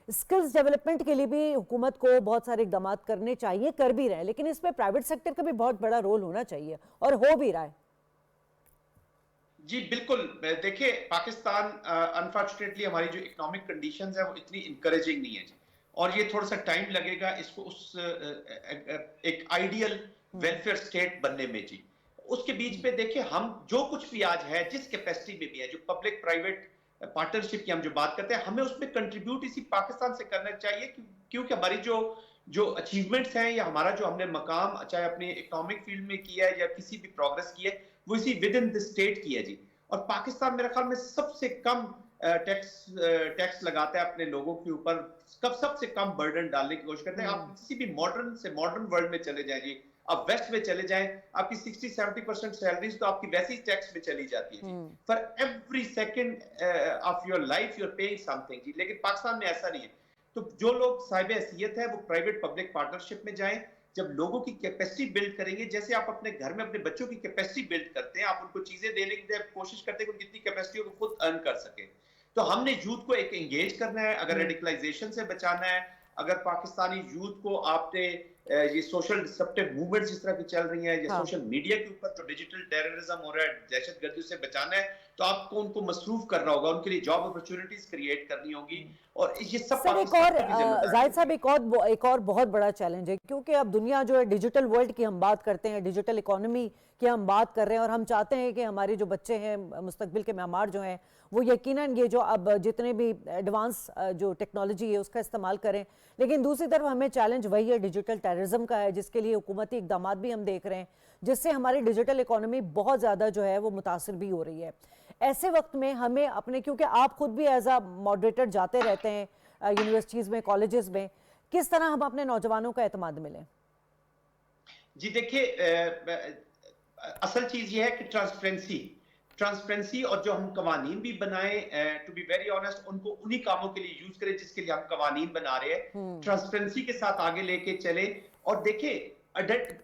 स्किल्स डेवलपमेंट के लिए भी हुकूमत को बहुत सारे इकदाम करने चाहिए, कर भी रहे हैं, लेकिन इसमें प्राइवेट सेक्टर का भी बहुत बड़ा रोल होना चाहिए और हो भी रहा है। जी बिल्कुल, देखिए पाकिस्तान अनफॉर्चुनेटली हमारी जो इकोनॉमिक कंडीशंस है वो इतनी इंकरेजिंग नहीं है जी, और ये थोड़ा सा टाइम लगेगा इसको उस एक आइडियल वेलफेयर स्टेट बनने में जी। उसके बीच पे देखिए हम जो कुछ भी आज है, जिस कैपेसिटी में भी है, जो पब्लिक प्राइवेट पार्टनरशिप की हम जो बात करते हैं, हमें उसमें कंट्रीब्यूट इसी पाकिस्तान से करना चाहिए, क्योंकि हमारी जो अचीवमेंट्स हैं या हमारा जो हमने मकाम चाहे अपने इकोनॉमिक फील्ड में किया है या किसी भी प्रोग्रेस की है, वो इसी विद इन द स्टेट की है जी। और पाकिस्तान मेरे ख्याल में सबसे कम टैक्स लगाता है अपने लोगों के ऊपर, सबसे कम बर्डन डालने की कोशिश करते हैं। आप किसी भी मॉडर्न से मॉडर्न वर्ल्ड में चले जाएं जी, आप वेस्ट में चले जाएं, आपकी 60-70% सैलरीज तो आपकी वैसी टैक्स में चली जाती है जी। For every second of your life you are paying something जी, लेकिन पाकिस्तान में ऐसा नहीं है। तो जो लोग साहिब हैसियत है वो प्राइवेट पब्लिक पार्टनरशिप में जाएं, जब लोगों की कैपेसिटी बिल्ड करेंगे, जैसे आप अपने घर में अपने बच्चों की कैपेसिटी बिल्ड करते हैं, आप उनको चीजें देने की कोशिश करते हैं कि कितनी कैपेसिटी को खुद अर्न कर सके। तो हमने यूथ को एक एंगेज करना है, अगर रेडिकलाइजेशन से बचाना है, अगर पाकिस्तानी यूथ को आपने ये सोशल डिसरप्टिव मूवमेंट जिस तरह की चल रही है, या सोशल मीडिया के ऊपर जो डिजिटल टेररिज्म हो रहा है, दहशतगर्दी से बचाना है, तो आपको उनको मसरूफ करना होगा, उनके लिए जॉब अपॉर्चुनिटीज क्रिएट करनी होगी। और ये सब एक और जाहिद साहब एक और बहुत बड़ा चैलेंज है, क्योंकि अब दुनिया जो है डिजिटल वर्ल्ड की हम बात करते हैं, डिजिटल इकोनॉमी की हम बात कर रहे हैं, और हम चाहते हैं कि हमारे जो बच्चे हैं मुस्तकबिल के मेहमान जो हैं वो यकीनन ये जो अब जितने भी एडवांस जो टेक्नोलॉजी है उसका इस्तेमाल करें, लेकिन दूसरी तरफ हमें चैलेंज वही है डिजिटल टेररिज्म का है, जिसके लिए हुकूमती इकदाम भी हम देख रहे हैं, जिससे हमारी डिजिटल इकोनॉमी बहुत ज़्यादा जो है वो मुतासर भी हो रही है। ऐसे वक्त में हमें अपने, क्योंकि आप खुद भी एज अ मॉडरेटर जाते रहते हैं यूनिवर्सिटीज़ में, कॉलेजेस में, किस तरह हम अपने नौजवानों का एतमाद मिलें? जी देखिए, असल चीज़ ये है कि ट्रांसपेरेंसी और जो हम कवानीन भी बनाए, टू बी वेरी ऑनेस्ट, उनको उन्हीं कामों के लिए यूज करें जिसके लिए हम कवानीन बना रहे हैं, ट्रांसपेरेंसी के साथ आगे लेके चले। और देखिए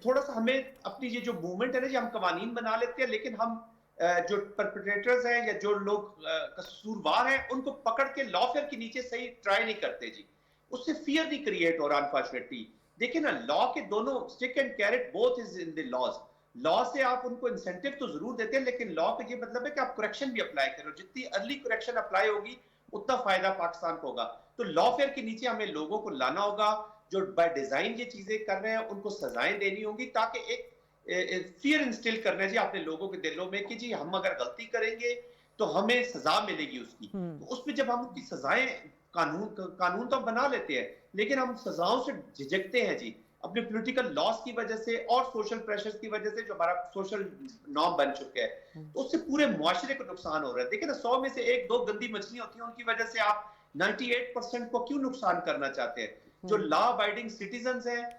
थोड़ा सा हमें अपनी ये जो मूवमेंट है ना, जो हम कवानीन बना लेते हैं, लेकिन हम जो परपेट्रेटर्स हैं या जो लोग कसूरवार हैं उनको पकड़ के लॉफेयर के नीचे सही ट्राई नहीं करते जी, उससे फियर नहीं क्रिएट हो रहा अनफॉर्चुनेटली। देखिए ना, लॉ के दोनों stick and carrot both is in the laws. Law से आप उनको इंसेंटिव तो जरूर देते हैं, लेकिन लॉ का ये मतलब है कि आप करेक्शन भी अप्लाई करो, जितनी अर्ली करेक्शन अप्लाई होगी उतना फायदा पाकिस्तान को होगा। तो लॉफेयर के नीचे हमें लोगों को लाना होगा, जो बाय डिजाइन ये चीजें कर रहे हैं उनको सजाएं देनी होंगी, ताकि एक फियर इंस्टिल करना चाहिए अपने लोगों के दिलों में कि जी हम अगर गलती करेंगे तो हमें सजा मिलेगी उसकी। तो उसमें जब हम उसकी सजाएं, कानून तो हम बना लेते हैं, लेकिन हम सजाओं से झिझकते हैं जी, अपने पॉलिटिकल लॉस की वजह से और सोशल प्रेशर्स की वजह से, जो हमारा सोशल नॉर्म बन चुके हैं, तो उससे पूरे मुआशरे को नुकसान हो रहा है। देखिए ना, 100 में से 1-2 गंदी मछलियां होती हैं, उनकी वजह से आप 98% को क्यों नुकसान करना चाहते हैं? जो लॉ अबाइडिंग सिटीजंस हैं,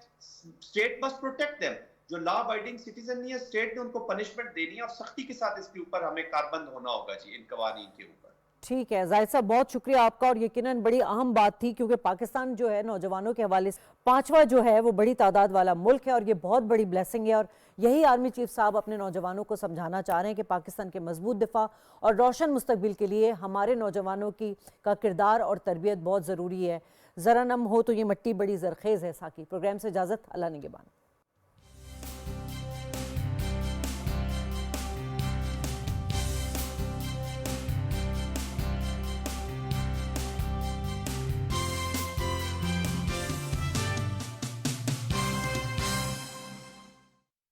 स्टेट मस्ट प्रोटेक्ट देम। जो लॉ अबाइडिंग सिटीजन नहीं है, स्टेट ने उनको पनिशमेंट देनी है और सख्ती के साथ इसके ऊपर हमें कारबंद होना होगा जी, इन कवानीन के ऊपर। ठीक है जाहिद साहब, बहुत शुक्रिया आपका। और यकीनन बड़ी अहम बात थी, क्योंकि पाकिस्तान जो है नौजवानों के हवाले से 5वां जो है वो बड़ी तादाद वाला मुल्क है, और ये बहुत बड़ी ब्लेसिंग है। और यही आर्मी चीफ साहब अपने नौजवानों को समझाना चाह रहे हैं कि पाकिस्तान के मजबूत दिफा और रोशन मुस्तकबिल के लिए हमारे नौजवानों का किरदार और तरबियत बहुत ज़रूरी है। ज़रा नम हो तो ये मट्टी बड़ी जरखेज़ है। साकी प्रोग्राम से इजाज़त, अल्लाह निगहबान।